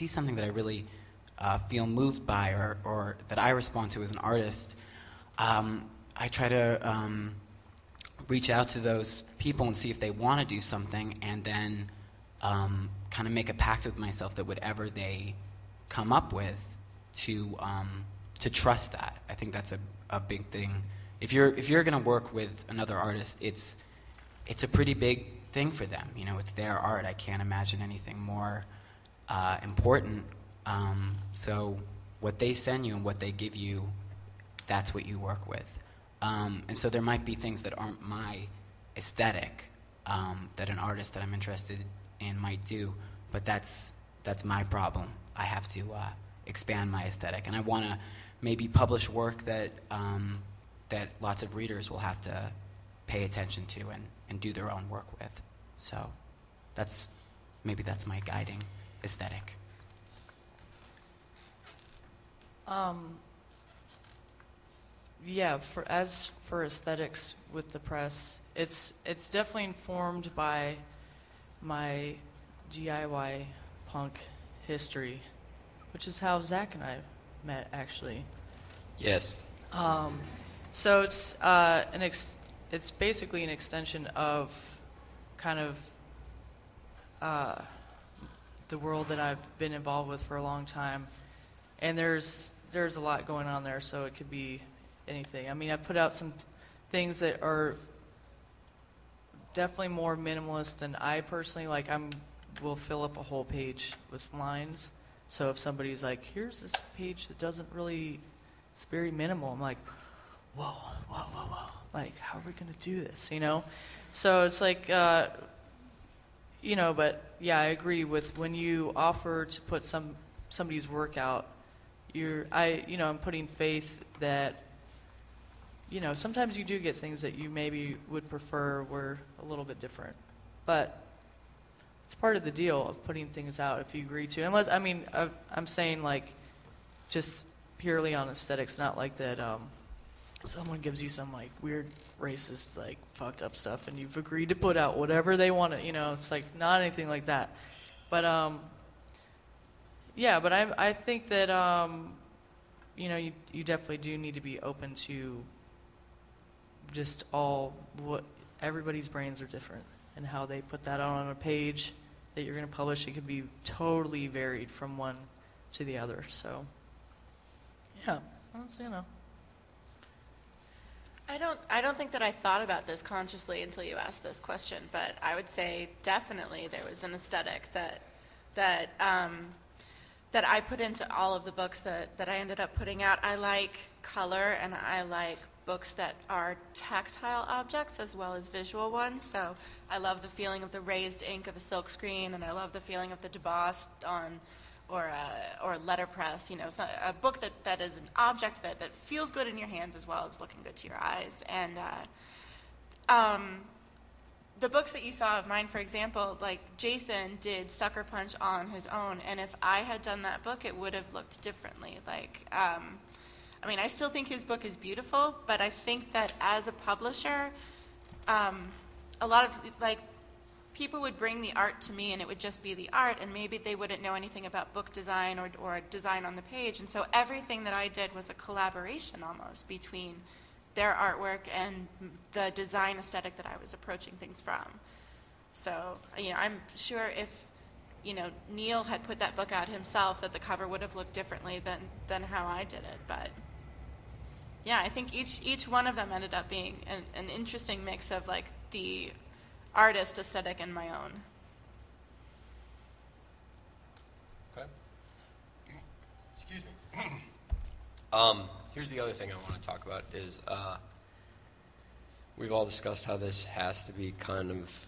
something that I really feel moved by, or that I respond to as an artist, I try to reach out to those people and see if they want to do something, and then kind of make a pact with myself that whatever they come up with, to trust that. I think that's a big thing. If you're going to work with another artist, it's a pretty big thing for them. You know, it's their art. I can't imagine anything more important. So what they send you and what they give you, that's what you work with. And so there might be things that aren't my aesthetic, that an artist that I'm interested in might do, but that's my problem. I have to expand my aesthetic, and I want to maybe publish work that that lots of readers will have to pay attention to and do their own work with. So that's my guiding aesthetic. Yeah, for aesthetics with the press, it's definitely informed by my DIY punk history, which is how Zach and I met, actually. Yes. So it's it's basically an extension of kind of the world that I've been involved with for a long time, and there's a lot going on there. So it could be anything. I mean, I put out some things that are definitely more minimalist than I personally like. Will fill up a whole page with lines. So if somebody's like, here's this page that doesn't really, it's very minimal, I'm like, whoa. Like, how are we going to do this, you know? So it's like, you know, but yeah, I agree with when you offer to put somebody's work out, I'm putting faith that, you know, sometimes you do get things that you maybe would prefer were a little bit different. But it's part of the deal of putting things out if you agree to. Unless, I mean, I'm saying like just purely on aesthetics, not like that someone gives you some like weird racist, like fucked up stuff and you've agreed to put out whatever they want to, you know, it's like not anything like that. But, yeah, but I think that, you know, you definitely do need to be open to just what everybody's brains are different. And how they put that out on a page that you're going to publish, it could be totally varied from one to the other. So, yeah, you know. I don't think that I thought about this consciously until you asked this question, but I would say definitely there was an aesthetic that I put into all of the books that I ended up putting out. I like color, and I like books that are tactile objects as well as visual ones. So I love the feeling of the raised ink of a silk screen, and I love the feeling of the debossed on or letterpress. You know, so a book that is an object that feels good in your hands as well as looking good to your eyes. And the books that you saw of mine, for example, like Jason did Sucker Punch on his own, and if I had done that book, it would have looked differently. Like, I mean, I still think his book is beautiful, but I think that as a publisher, a lot of, like, people would bring the art to me and it would just be the art, and maybe they wouldn't know anything about book design or design on the page. And so everything that I did was a collaboration almost between their artwork and the design aesthetic that I was approaching things from. So, you know, I'm sure if, you know, Neil had put that book out himself, that the cover would have looked differently than how I did it. But yeah, I think each one of them ended up being an interesting mix of like the artist aesthetic and my own. Okay. Excuse me. Here's the other thing I want to talk about is we've all discussed how this has to be kind of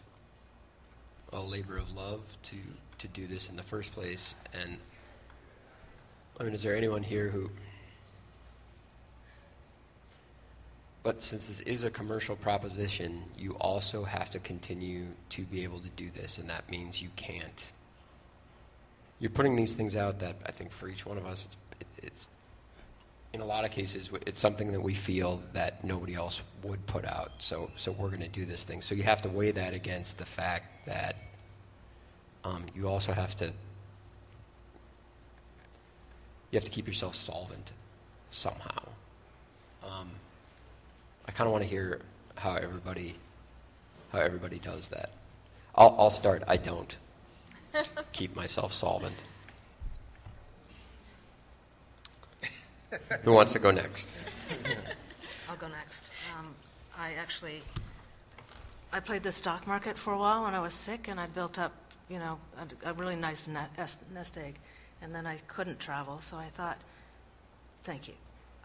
a labor of love to do this in the first place. And I mean, is there anyone here who... But since this is a commercial proposition, you also have to continue to be able to do this, and that means you can't. You're putting these things out that I think for each one of us, it's in a lot of cases, it's something that we feel that nobody else would put out, so we're going to do this thing. So you have to weigh that against the fact that you also have to keep yourself solvent somehow. I kind of want to hear how everybody does that. I'll start. I don't keep myself solvent. Who wants to go next? I'll go next. I played the stock market for a while when I was sick, and I built up, a really nice nest egg. And then I couldn't travel, so I thought, thank you.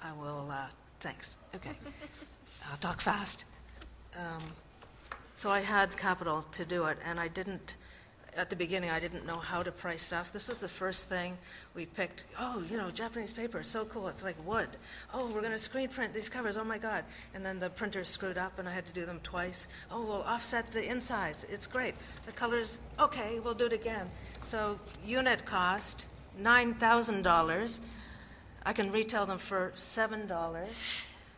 I will, thanks. Okay. I'll talk fast. So I had capital to do it, and at the beginning, I didn't know how to price stuff. This was the first thing we picked. Oh, Japanese paper, so cool. It's like wood. Oh, we're going to screen print these covers. Oh, my God. And then the printer screwed up, and I had to do them twice. Oh, we'll offset the insides. It's great. The colors, okay, we'll do it again. So unit cost, $9,000. I can retail them for $7.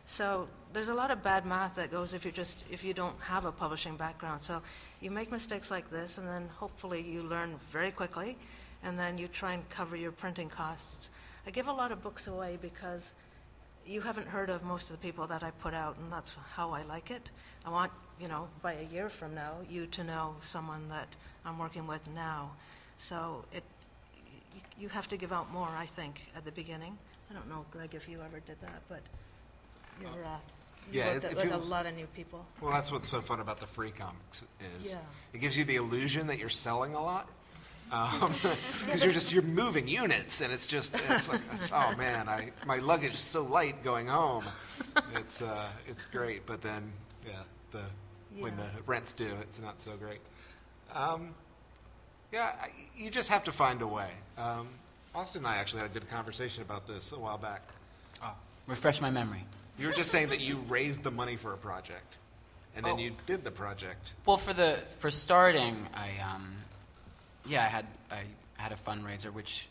So there's a lot of bad math that goes if you don't have a publishing background. So you make mistakes like this, and then hopefully you learn very quickly, and then you try and cover your printing costs. I give a lot of books away because you haven't heard of most of the people that I put out, and that's how I like it. I want, by a year from now, you to know someone that I'm working with now. So you have to give out more, I think, at the beginning. I don't know, Greg, if you ever did that, but you worked with a lot of new people. Well, that's what's so fun about the free comics is Yeah. it gives you the illusion that you're selling a lot. Because you're moving units, and it's like, oh man, my luggage is so light going home. It's great, but then when the rent's due, it's not so great. You just have to find a way. Austin and I actually had a good conversation about this a while back. Oh, refresh my memory. You were just saying that you raised the money for a project, and then you did the project. Well, for starting, I had a fundraiser which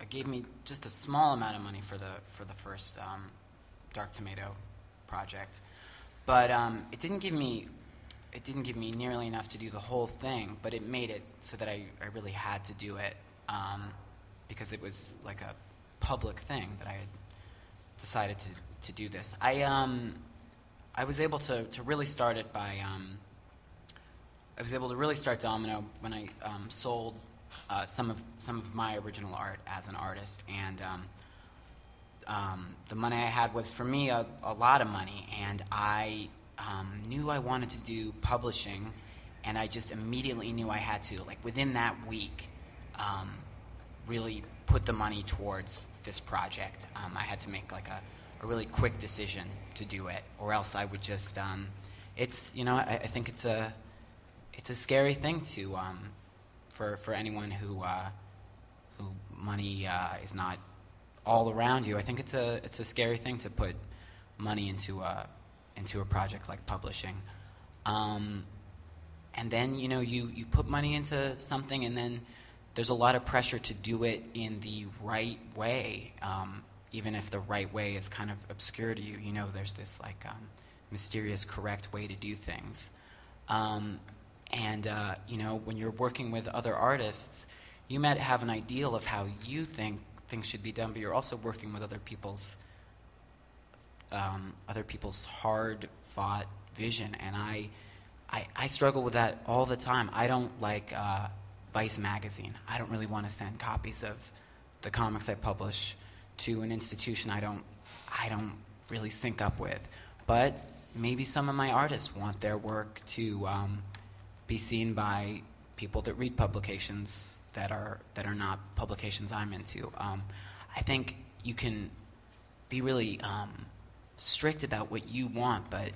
gave me just a small amount of money for the first Dark Tomato project, but it didn't give me nearly enough to do the whole thing. But it made it so that I really had to do it because it was like a public thing that I had decided to do this. I was able to really start it by I was able to really start Domino when I sold some of my original art as an artist, and the money I had was for me a lot of money, and I knew I wanted to do publishing, and I just immediately knew I had to, like within that week, really put the money towards this project. I had to make like a really quick decision to do it, or else I would just it's I think it's a scary thing to for anyone who money is not all around you. I think it's a scary thing to put money into a project like publishing, and then you put money into something, and then there's a lot of pressure to do it in the right way. Even if the right way is kind of obscure to you, there's this like mysterious correct way to do things. And when you're working with other artists, you might have an ideal of how you think things should be done, but you're also working with other people's hard-fought vision. And I struggle with that all the time. I don't like Vice magazine. I don't really want to send copies of the comics I publish to an institution I don't really sync up with. But maybe some of my artists want their work to be seen by people that read publications that are not publications I'm into. I think you can be really strict about what you want, but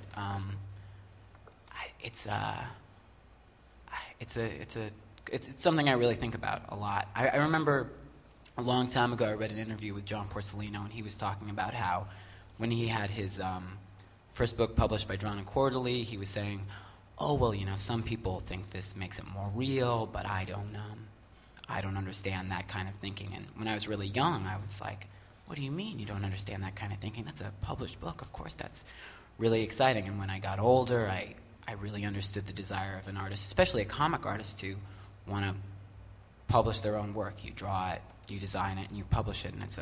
it's something I really think about a lot. I remember a long time ago I read an interview with John Porcellino, and he was talking about how when he had his first book published by Drawn and Quarterly, he was saying, oh, well, some people think this makes it more real, but I don't understand that kind of thinking. And when I was really young, I was like, what do you mean you don't understand that kind of thinking? That's a published book. Of course, that's really exciting. And when I got older, I really understood the desire of an artist, especially a comic artist, to want to publish their own work. You draw it, you design it, and you publish it, and it's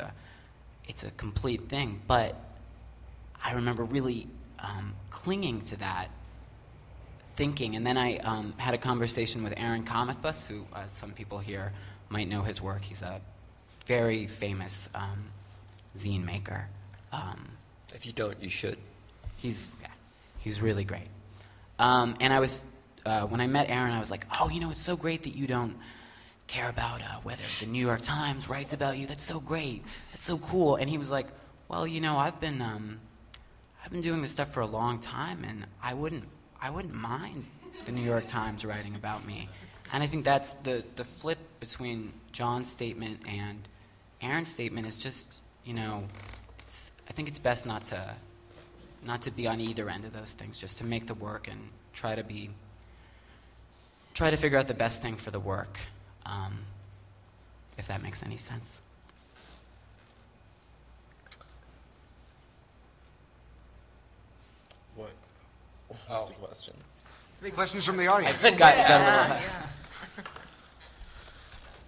a complete thing. But I remember really clinging to that thinking, and then I had a conversation with Aaron Cometbus, who some people here might know his work. He's a very famous zine maker. If you don't, you should. He's really great. And I was when I met Aaron, I was like, oh, it's so great that you don't care about whether the New York Times writes about you. That's so great. That's so cool. And he was like, well, I've been doing this stuff for a long time, and I wouldn't mind the New York Times writing about me. And I think that's the flip between John's statement and Aaron's statement is just, I think it's best not to be on either end of those things, just to make the work and try to figure out the best thing for the work, if that makes any sense. What was the question? Any questions from the audience?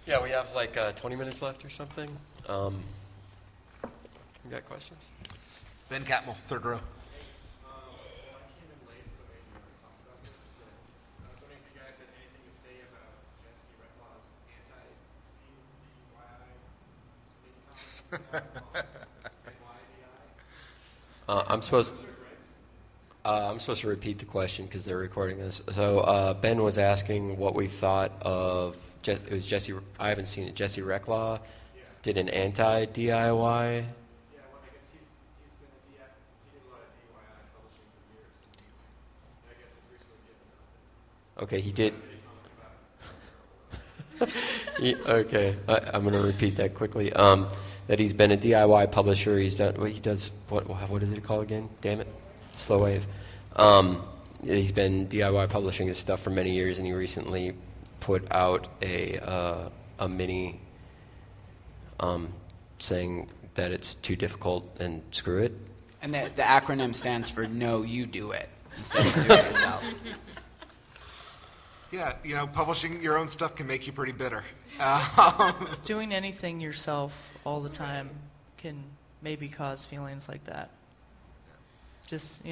Yeah, we have like 20 minutes left or something. You got questions? Ben Catmull, third row. I'm supposed to repeat the question because they're recording this. So Ben was asking what we thought of. It was Jesse. I haven't seen it. Jesse Reclaw did an anti-DIY. Yeah, well, I guess he's been he did a lot of DIY publishing for years. And I guess it's recently given up. Okay, he did. Okay, I'm going to repeat that quickly. That he's been a DIY publisher. He's done. He does what is it called again? Damn it, Slow Wave. He's been DIY publishing his stuff for many years, and he recently put out a mini saying that it's too difficult and screw it. And the acronym stands for No, You Do It, instead of Do It Yourself. Yeah, publishing your own stuff can make you pretty bitter. Doing anything yourself all the time can maybe cause feelings like that. Just,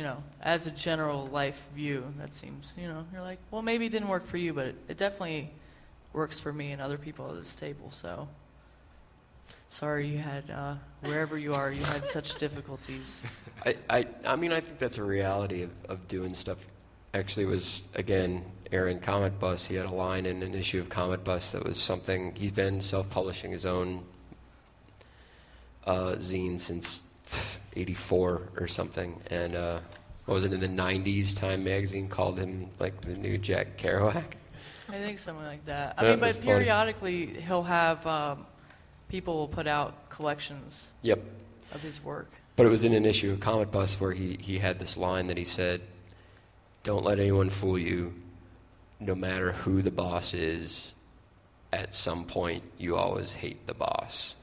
as a general life view, that seems, you're like, well, maybe it didn't work for you, but it definitely works for me and other people at this table, so sorry you had, wherever you are, you had such difficulties. I think that's a reality of doing stuff. Actually, it was, again, Aaron Comet Bus. He had a line in an issue of Comet Bus that was something, he's been self-publishing his own zine since 84 or something, and what was it, in the 90s, Time magazine called him like the new Jack Kerouac? I think something like that. But periodically he'll have people will put out collections of his work. But it was in an issue of Comet Bus where he had this line that he said, don't let anyone fool you, no matter who the boss is, at some point you always hate the boss.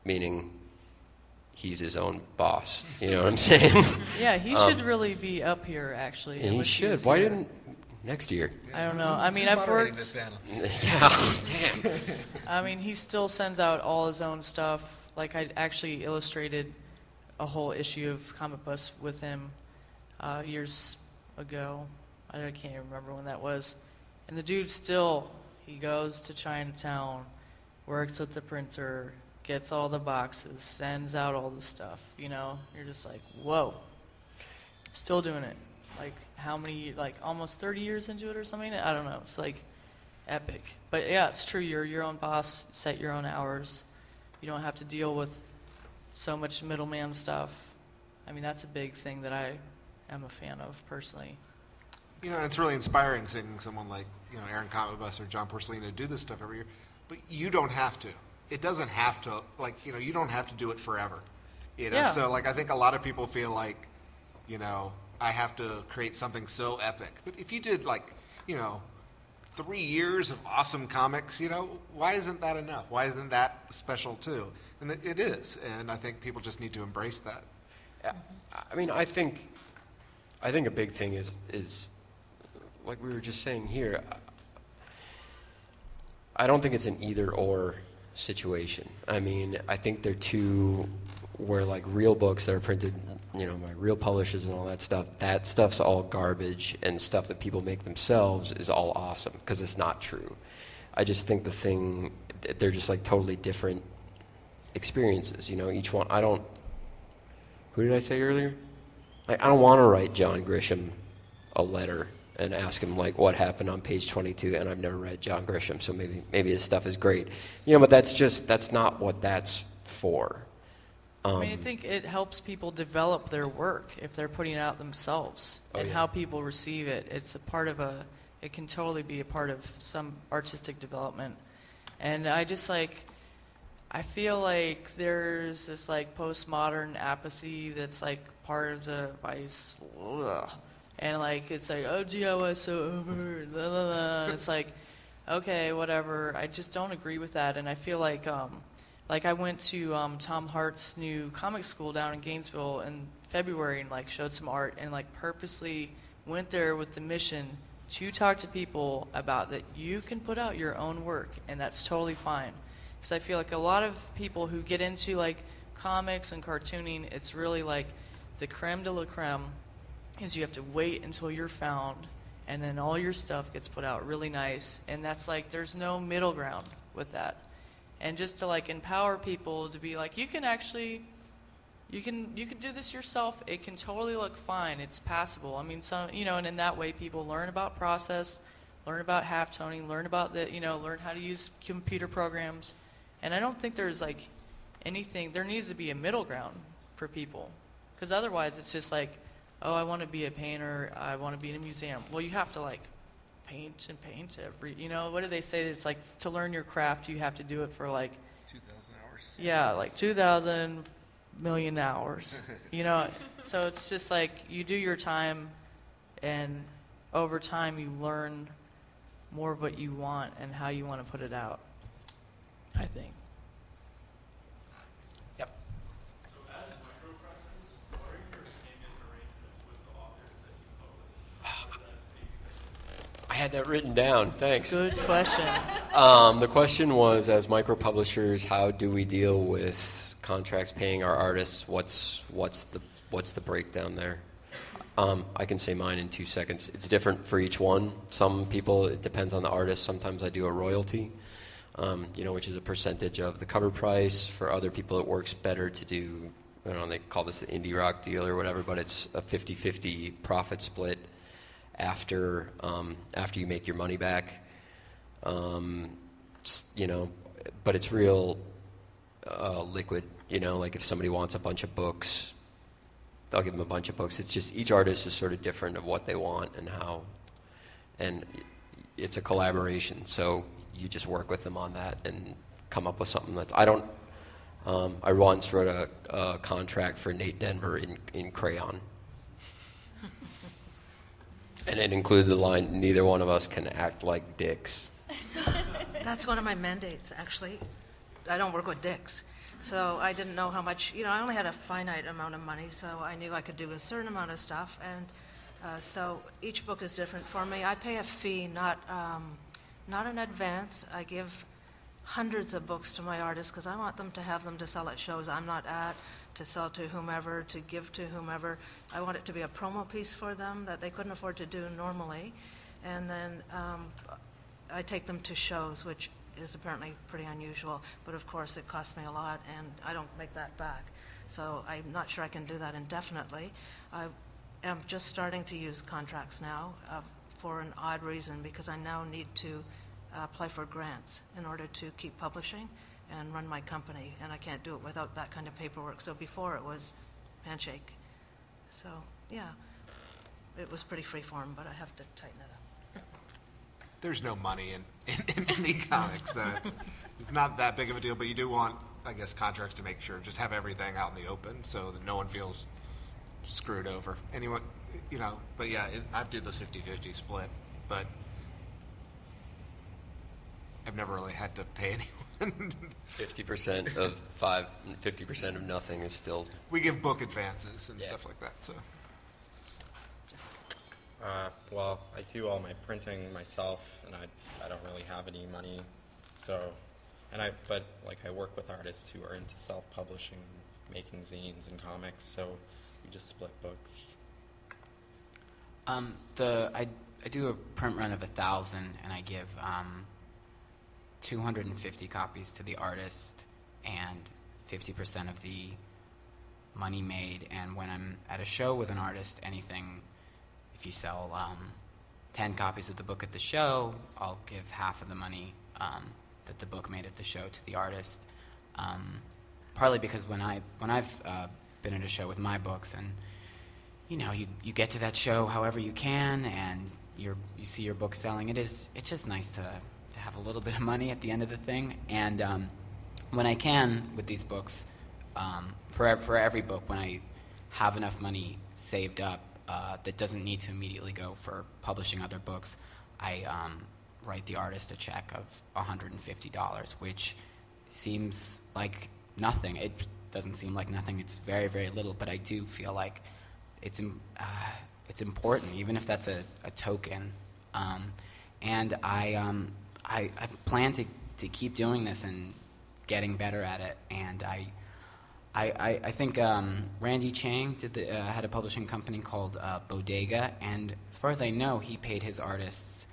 Meaning he's his own boss. You know what I'm saying? Yeah, he should really be up here, actually. He should. Why didn't next year? I don't know. I've worked. This panel. Yeah, damn. He still sends out all his own stuff. Like, I actually illustrated a whole issue of Comic Bus with him years ago. I can't even remember when that was. And the dude still, he goes to Chinatown, works with the printer, gets all the boxes, sends out all the stuff, You're just like, whoa. Still doing it. Like, how many, almost 30 years into it or something? I don't know. It's, epic. But, yeah, it's true. You're your own boss. Set your own hours. You don't have to deal with so much middleman stuff. That's a big thing that I am a fan of, personally. It's really inspiring seeing someone like, Aaron Cometbus or John Porcellino do this stuff every year. But you don't have to. It doesn't have to, you don't have to do it forever. Yeah. So, I think a lot of people feel like, I have to create something so epic. But if you did, 3 years of awesome comics, why isn't that enough? Why isn't that special, too? And it is. And I think people just need to embrace that. Yeah. I think a big thing is like we were just saying here, I don't think it's an either-or situation. I mean, I think they're two where, like, real books that are printed, you know, by real publishers and all that stuff's all garbage, and stuff that people make themselves is all awesome, because it's not true. I just think they're just, like, totally different experiences, you know, each one. Who did I say earlier? I don't want to write John Grisham a letter and ask him, like, what happened on page 22, and I've never read John Grisham, so maybe his stuff is great. You know, but that's not what that's for. I mean, I think it helps people develop their work if they're putting it out themselves, how people receive it. It's it can totally be a part of some artistic development. And I feel like there's this, like, postmodern apathy that's, like, part of the vice. Ugh. And, like, it's like, oh, DIY is so over, blah, blah, blah. And it's like, okay, whatever. I just don't agree with that. And I feel like I went to Tom Hart's new comic school down in Gainesville in February and, like, showed some art and, like, purposely went there with the mission to talk to people about that you can put out your own work, and that's totally fine. Because I feel like a lot of people who get into, like, comics and cartooning, it's really like the creme de la creme is you have to wait until you're found, and then all your stuff gets put out really nice, and that's like there's no middle ground with that. And just to, like, empower people to be like, you can do this yourself. It can totally look fine. It's passable. I mean, and in that way, people learn about process, learn about halftoning, learn how to use computer programs. And I don't think there's, like, anything. There needs to be a middle ground for people, because otherwise, it's just like, oh, I want to be a painter. I want to be in a museum. Well, you have to, like, paint every, what do they say? It's like to learn your craft, you have to do it for, like, 2,000 hours. Yeah, like 2,000 million hours. So it's just like you do your time, and over time you learn more of what you want and how you want to put it out, I think. Yep. So as MicroPresses, what are your payment arrangements with the authors that you publish? I had that written down. Thanks. Good question. The question was, as micro-publishers, how do we deal with contracts paying our artists? What's the breakdown there? I can say mine in 2 seconds. It's different for each one. Some people, it depends on the artist. Sometimes I do a royalty, which is a percentage of the cover price. For other people, it works better to do, they call this the indie rock deal or whatever, but it's a 50-50 profit split after you make your money back. But it's real liquid. Like if somebody wants a bunch of books, they'll give them a bunch of books. It's just each artist is sort of different of what they want and how, and it's a collaboration. So you just work with them on that and come up with something that's. I once wrote a contract for Nate Denver in crayon, and it included the line, "Neither one of us can act like dicks." That's one of my mandates, actually. I don't work with dicks. So I didn't know how much, I only had a finite amount of money, so I knew I could do a certain amount of stuff. And so each book is different for me. I pay a fee, not an advance. I give hundreds of books to my artists because I want them to have them to sell at shows I'm not at, to sell to whomever, to give to whomever. I want it to be a promo piece for them that they couldn't afford to do normally. And then I take them to shows, which is apparently pretty unusual, but of course it costs me a lot and I don't make that back. So I'm not sure I can do that indefinitely. I am just starting to use contracts now for an odd reason, because I now need to apply for grants in order to keep publishing and run my company, and I can't do it without that kind of paperwork. So before it was handshake. So yeah, it was pretty freeform, but I have to tighten it up. There's no money in any comics, so it's not that big of a deal. But you do want, I guess, contracts to make sure, just have everything out in the open so that no one feels screwed over. Anyone, but yeah, I do the 50-50 split, but I've never really had to pay anyone. 50% of 5, 50% of nothing is still. We give book advances and stuff like that, so. Well, I do all my printing myself, and I don't really have any money So, but like I work with artists who are into self-publishing, making zines and comics, so we just split books. I do a print run of 1,000, and I give 250 copies to the artist and 50% of the money made. And when I'm at a show with an artist, anything, if you sell 10 copies of the book at the show, I'll give half of the money that the book made at the show to the artist. Partly because when I've been at a show with my books, and you get to that show however you can, and you see your book selling, it's just nice to have a little bit of money at the end of the thing. And when I can with these books, for every book, when I have enough money saved up that doesn't need to immediately go for publishing other books, I write the artist a check of $150, which seems like nothing. It doesn't seem like nothing. It's very, very little, but I do feel like it's important, even if that's a token. And I plan to keep doing this and getting better at it. And I think Randy Chang had a publishing company called Bodega, and as far as I know, he paid his artists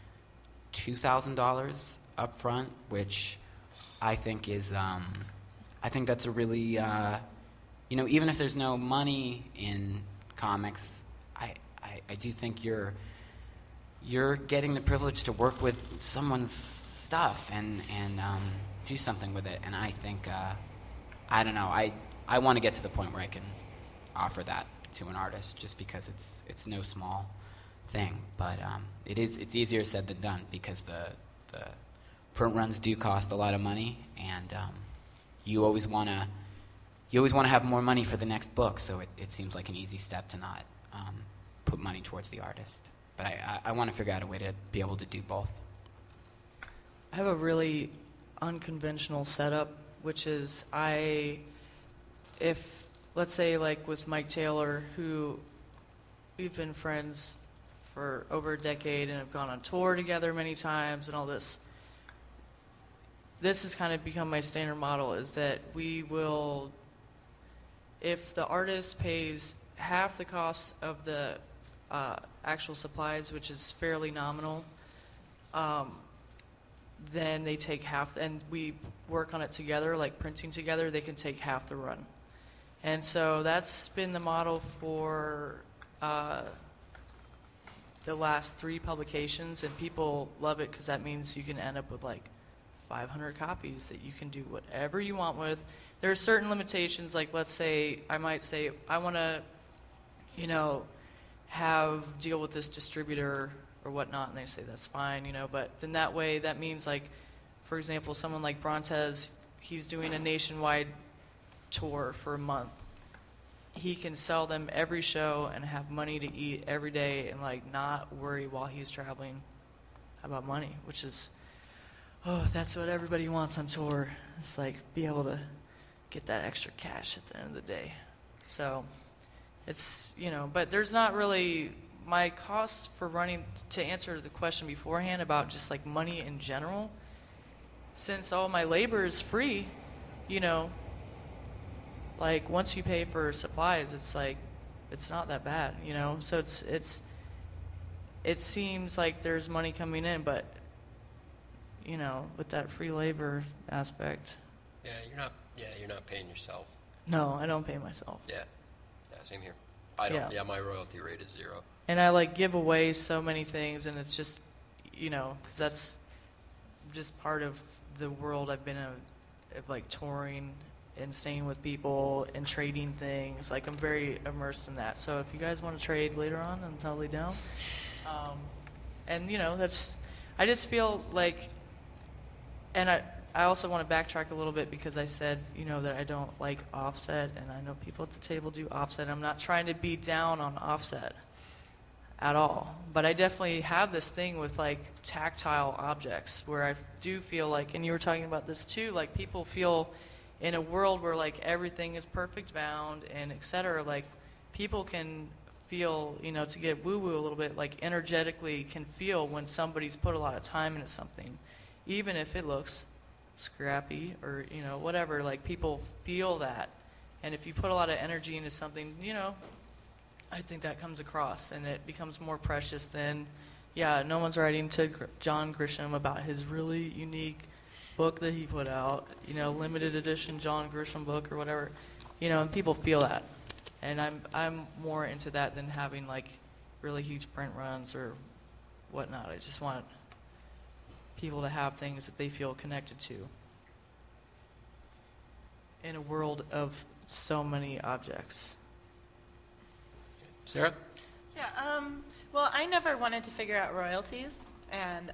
$2,000 up front, which I think is I think that's a really even if there's no money in comics, I do think you're getting the privilege to work with someone's stuff and do something with it. And I think I don't know, I want to get to the point where I can offer that to an artist, just because it's no small thing. But it's easier said than done, because the print runs do cost a lot of money, and you always want to have more money for the next book. So it seems like an easy step to not put money towards the artist. But I want to figure out a way to be able to do both. I have a really unconventional setup, which is if let's say like with Mike Taylor, who we've been friends for over a decade and have gone on tour together many times and all this. This has kind of become my standard model, is that we will, if the artist pays half the cost of the actual supplies, which is fairly nominal, then they take half, and we work on it together, like printing together, they can take half the run. And so that's been the model for the last 3 publications, and people love it because that means you can end up with like 500 copies that you can do whatever you want with. There are certain limitations, like let's say I might say I want to, deal with this distributor or whatnot, and they say that's fine, but then that way that means, like, for example, someone like Brontez, he's doing a nationwide tour for a month. He can sell them every show and have money to eat every day and like not worry while he's traveling about money, which is, that's what everybody wants on tour. It's like be able to get that extra cash at the end of the day. So it's, but there's not really, my cost for running, to answer the question beforehand about just like money in general, since all my labor is free, like once you pay for supplies, it's like, it's not that bad, so it seems like there's money coming in, but with that free labor aspect. Yeah, you're not paying yourself. No, I don't pay myself. Yeah, same here. I don't. Yeah. Yeah, my royalty rate is 0. And I like give away so many things, and it's just, because that's just part of the world I've been of like touring and staying with people and trading things. Like I'm very immersed in that. So if you guys want to trade later on, I'm totally down. And I just feel like, and I also want to backtrack a little bit because I said, that I don't like Offset, and I know people at the table do Offset. I'm not trying to be down on Offset at all, but I definitely have this thing with like tactile objects where I do feel like, and you were talking about this too, like people feel in a world where like everything is perfect bound and et cetera, like people can feel, to get woo-woo a little bit, like energetically can feel when somebody's put a lot of time into something, even if it looks scrappy or, you know, whatever. Like, people feel that. And if you put a lot of energy into something, you know, I think that comes across, and it becomes more precious than, yeah, no one's writing to John Grisham about his really unique book that he put out, you know, limited edition John Grisham book or whatever, you know, and people feel that. And I'm more into that than having, like, really huge print runs or whatnot. I just want people to have things that they feel connected to in a world of so many objects. Sarah? Yeah, well, I never wanted to figure out royalties, and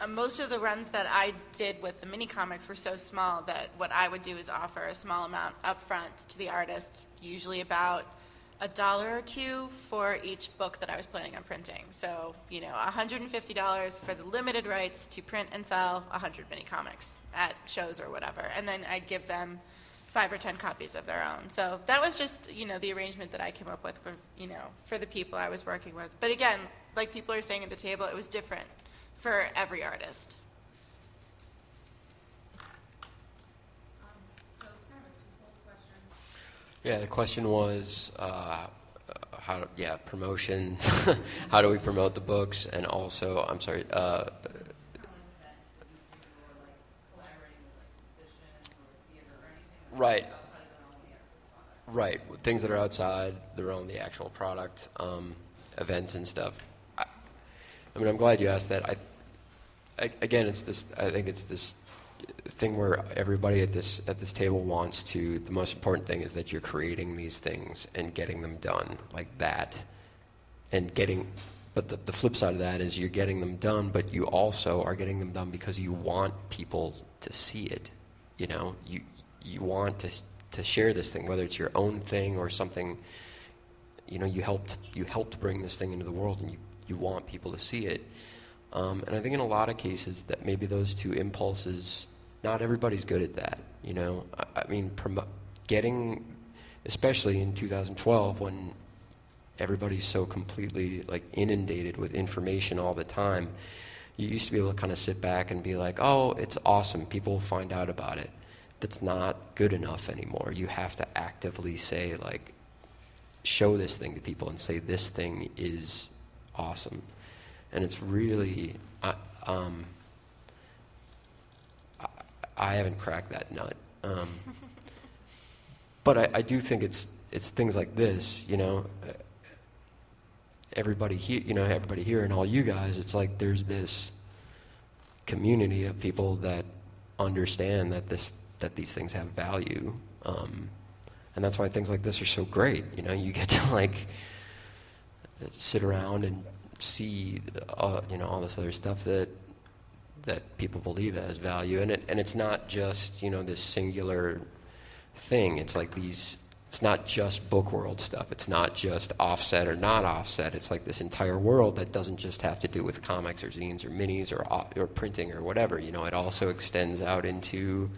most of the runs that I did with the mini comics were so small that what I would do is offer a small amount upfront to the artist, usually about $1 or $2 for each book that I was planning on printing. So, you know, $150 for the limited rights to print and sell 100 mini comics at shows or whatever, and then I'd give them 5 or 10 copies of their own. So that was just, you know, the arrangement that I came up with for, you know, for the people I was working with. But again, like people are saying at the table, it was different for every artist. So it's kind of a twofold question. Yeah, the question was, promotion. How do we promote the books? And also, I'm sorry, right. Right, things that are outside the realm of the actual product, events and stuff. I mean, I'm glad you asked that. Again, it's this. I think it's this thing where everybody at this table wants to. The most important thing is that you're creating these things and getting them done like that, and getting. But the flip side of that is you're getting them done, but you also are getting them done because you want people to see it. You know, you want to share this thing, whether it's your own thing or something, you know, you helped bring this thing into the world, and you want people to see it. And I think in a lot of cases that maybe those two impulses, not everybody's good at that, you know. I mean, getting, especially in 2012 when everybody's so completely like inundated with information all the time, you used to be able to kind of sit back and be like, oh, it's awesome, people will find out about it. That's not good enough anymore. You have to actively say, like, show this thing to people and say this thing is awesome. And it's really, I haven't cracked that nut. But I do think it's things like this, you know. Everybody here and all you guys, it's like there's this community of people that understand that these things have value, and that's why things like this are so great. You know, you get to like sit around and see, you know, all this other stuff that people believe has value, and it's not just, you know, this singular thing. It's like these. It's not just book world stuff. It's not just offset or not offset. It's like this entire world that doesn't just have to do with comics or zines or minis or printing or whatever. You know, it also extends out into,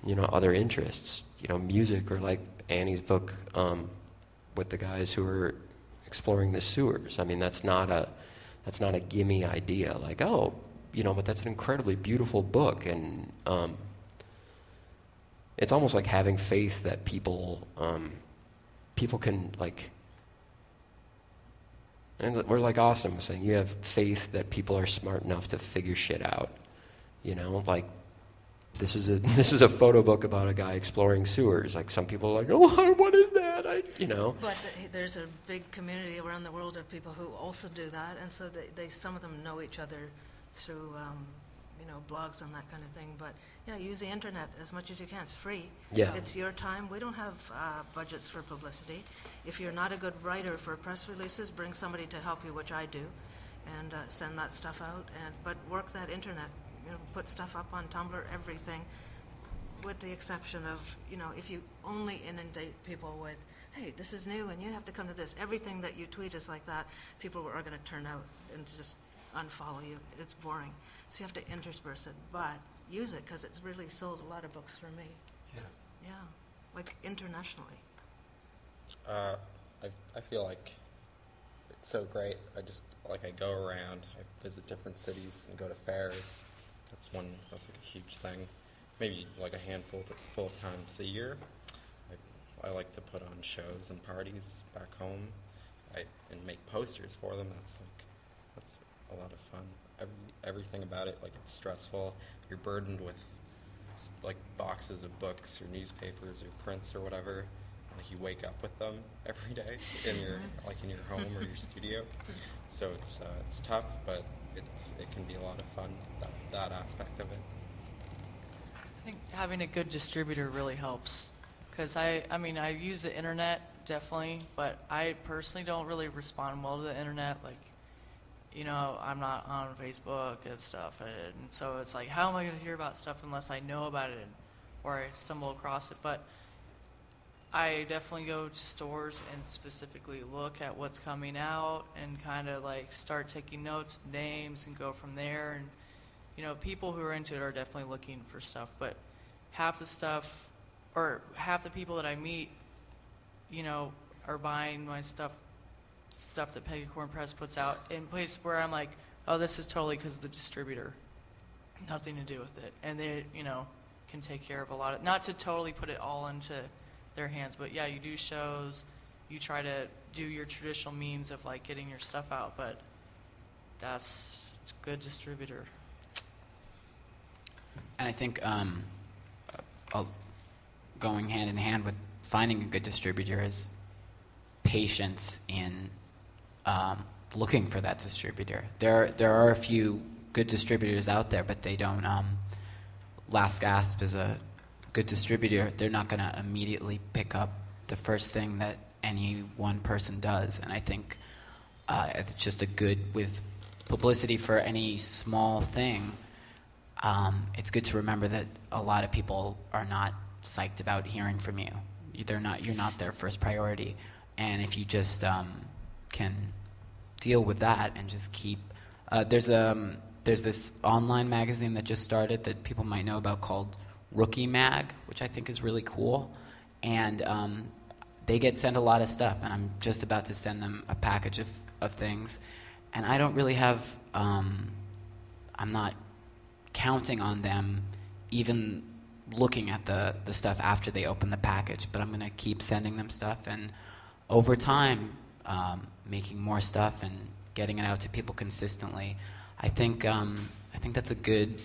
you know, other interests. You know, music, or like Annie's book with the guys who are exploring the sewers. I mean, that's not a gimme idea. Like, oh, you know, but that's an incredibly beautiful book, and it's almost like having faith that people can, like, and we're like Austin was saying, you have faith that people are smart enough to figure shit out. You know, like, this is a photo book about a guy exploring sewers. Like, some people are like, oh, what is that? You know. But there's a big community around the world of people who also do that, and so they some of them know each other through you know, blogs and that kind of thing. But yeah, use the internet as much as you can. It's free. Yeah. It's your time. We don't have budgets for publicity. If you're not a good writer for press releases, bring somebody to help you, which I do, and send that stuff out. But work that internet. You know, put stuff up on Tumblr, everything, with the exception of, you know, if you only inundate people with, hey, this is new and you have to come to this. Everything that you tweet is like that. People are going to turn out and just unfollow you. It's boring. So you have to intersperse it, but use it, because it's really sold a lot of books for me. Yeah. Yeah, like internationally. I feel like it's so great. I go around, I visit different cities and go to fairs, That's like a huge thing. Maybe like a handful full of times a year. I like to put on shows and parties back home, and make posters for them. That's a lot of fun. Everything about it, like, it's stressful. You're burdened with like boxes of books or newspapers or prints or whatever. Like, you wake up with them every day in your home or your studio. So it's tough, but it can be a lot of fun. That aspect of it. I think having a good distributor really helps, because I use the internet definitely, but I personally don't really respond well to the internet. Like, I'm not on Facebook and stuff, and so it's like, how am I going to hear about stuff unless I know about it or I stumble across it? But I definitely go to stores and specifically look at what's coming out and kind of like start taking notes of names and go from there. And people who are into it are definitely looking for stuff, but half the stuff, or half the people that I meet, are buying my stuff that Peggycorn Press puts out in places where I'm like, oh, this is totally because of the distributor. Nothing to do with it. And they, can take care of a lot of, not to totally put it all into their hands, but yeah, you do shows, you try to do your traditional means of like getting your stuff out, but it's a good distributor. And I think going hand in hand with finding a good distributor is patience in looking for that distributor. There are a few good distributors out there, but they don't. Last Gasp is a good distributor. They're not going to immediately pick up the first thing that any one person does, and I think it's just a good with publicity for any small thing. It's good to remember that a lot of people are not psyched about hearing from you. You're not their first priority, and if you just can deal with that and just keep. There's this online magazine that just started that people might know about called Rookie Mag, which I think is really cool, and they get sent a lot of stuff, and I'm just about to send them a package of things, and I don't really have. I'm not counting on them even looking at the stuff after they open the package, but I'm going to keep sending them stuff, and over time making more stuff and getting it out to people consistently. I think that's a good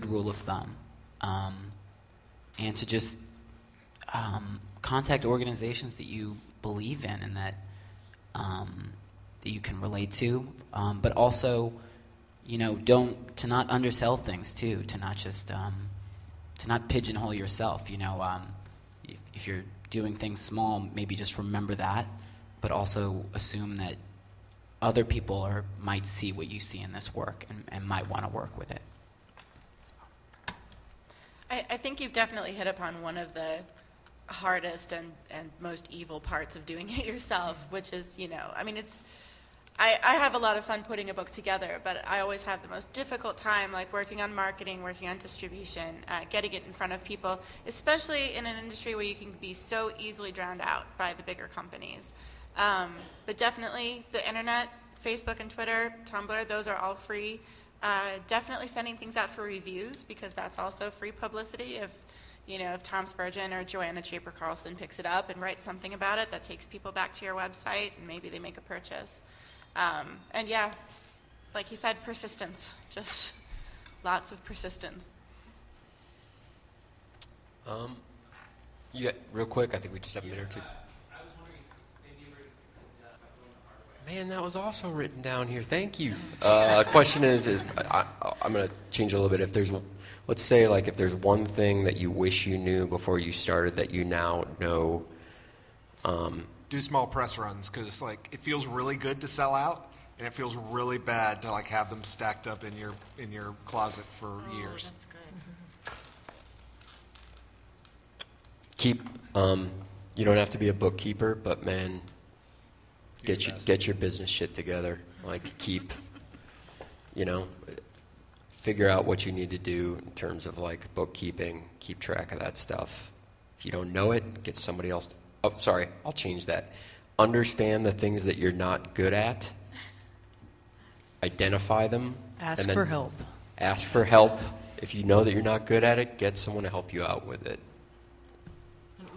rule of thumb, and to just contact organizations that you believe in and that you can relate to, but also to not undersell things too, to not just to not pigeonhole yourself. If you're doing things small, maybe just remember that, but also assume that other people might see what you see in this work and might want to work with it. I think you've definitely hit upon one of the hardest and most evil parts of doing it yourself, which is, I have a lot of fun putting a book together, but I always have the most difficult time, like working on marketing, working on distribution, getting it in front of people, especially in an industry where you can be so easily drowned out by the bigger companies. But definitely the internet, Facebook and Twitter, Tumblr, those are all free. Definitely sending things out for reviews, because that's also free publicity. If Tom Spurgeon or Joanna Chaper Carlson picks it up and writes something about it, that takes people back to your website and maybe they make a purchase. And yeah, like he said, persistence, just lots of persistence. Yeah, real quick, I think we just have a minute or two. I was wondering if maybe you could talk about the hard way. Man, that was also written down here. Thank you. Question is I'm going to change a little bit. Let's say, like, if there's one thing that you wish you knew before you started that you now know. Do small press runs, because it feels really good to sell out, and it feels really bad to have them stacked up in your closet for years. That's good. Keep. You don't have to be a bookkeeper, but man, get your business shit together. Keep. Figure out what you need to do in terms of bookkeeping. Keep track of that stuff. If you don't know it, get somebody else. Oh, sorry, I'll change that. Understand the things that you're not good at. Identify them. Ask for help. ask for help. If you know that you're not good at it, get someone to help you out with it.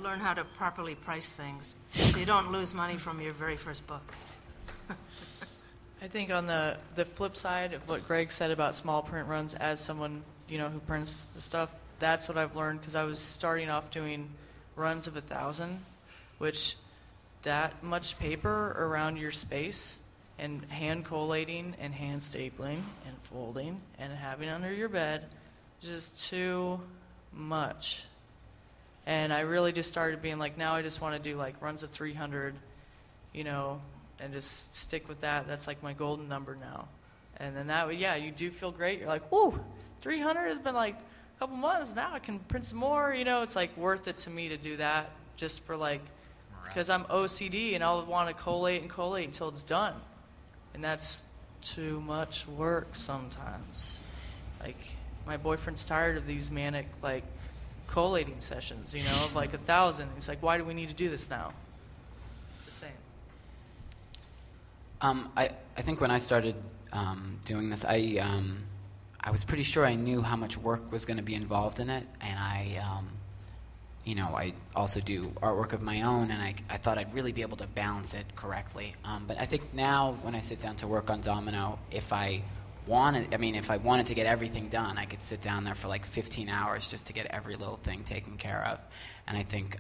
Learn how to properly price things so you don't lose money from your very first book. I think on the flip side of what Greg said about small print runs, as someone, you know, who prints the stuff, that's what I've learned, because I was starting off doing runs of 1,000, which that much paper around your space and hand collating and hand stapling and folding and having under your bed is just too much. And I really just started being like, now I just want to do like runs of 300, you know, and just stick with that. That's like my golden number now. And then that way, yeah, you do feel great. You're like, ooh, 300 has been like a couple months. Now I can print some more. You know, it's like worth it to me to do that just for like, because I'm OCD and I'll want to collate and collate until it's done. And that's too much work sometimes. Like, my boyfriend's tired of these manic, like, collating sessions, you know, of like 1,000. He's like, why do we need to do this now? Just saying. I think when I started doing this, I was pretty sure I knew how much work was going to be involved in it, and you know, I also do artwork of my own, and I thought I'd really be able to balance it correctly. But I think now when I sit down to work on Domino, if I wanted to get everything done, I could sit down there for like 15 hours just to get every little thing taken care of. And I think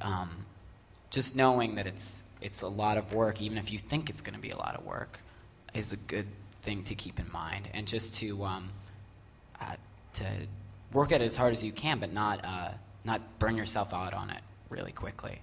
just knowing that it's a lot of work, even if you think it's going to be a lot of work, is a good thing to keep in mind. And just to work at it as hard as you can, but not burn yourself out on it really quickly.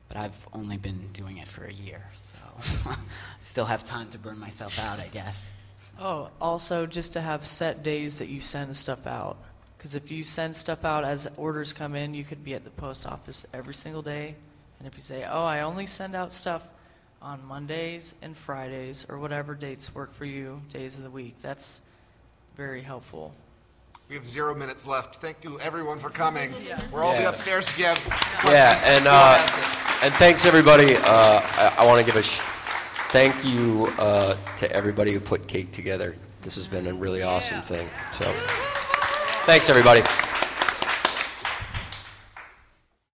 But I've only been doing it for a year, so still have time to burn myself out, I guess. Oh, also just to have set days that you send stuff out. Because if you send stuff out as orders come in, you could be at the post office every single day. And if you say, oh, I only send out stuff on Mondays and Fridays, or whatever dates work for you, days of the week, that's very helpful. We have 0 minutes left. Thank you, everyone, for coming. We'll all be upstairs if you have questions. Yeah, and thanks, everybody. I want to give a thank you to everybody who put cake together. This has been a really awesome thing. So, thanks, everybody.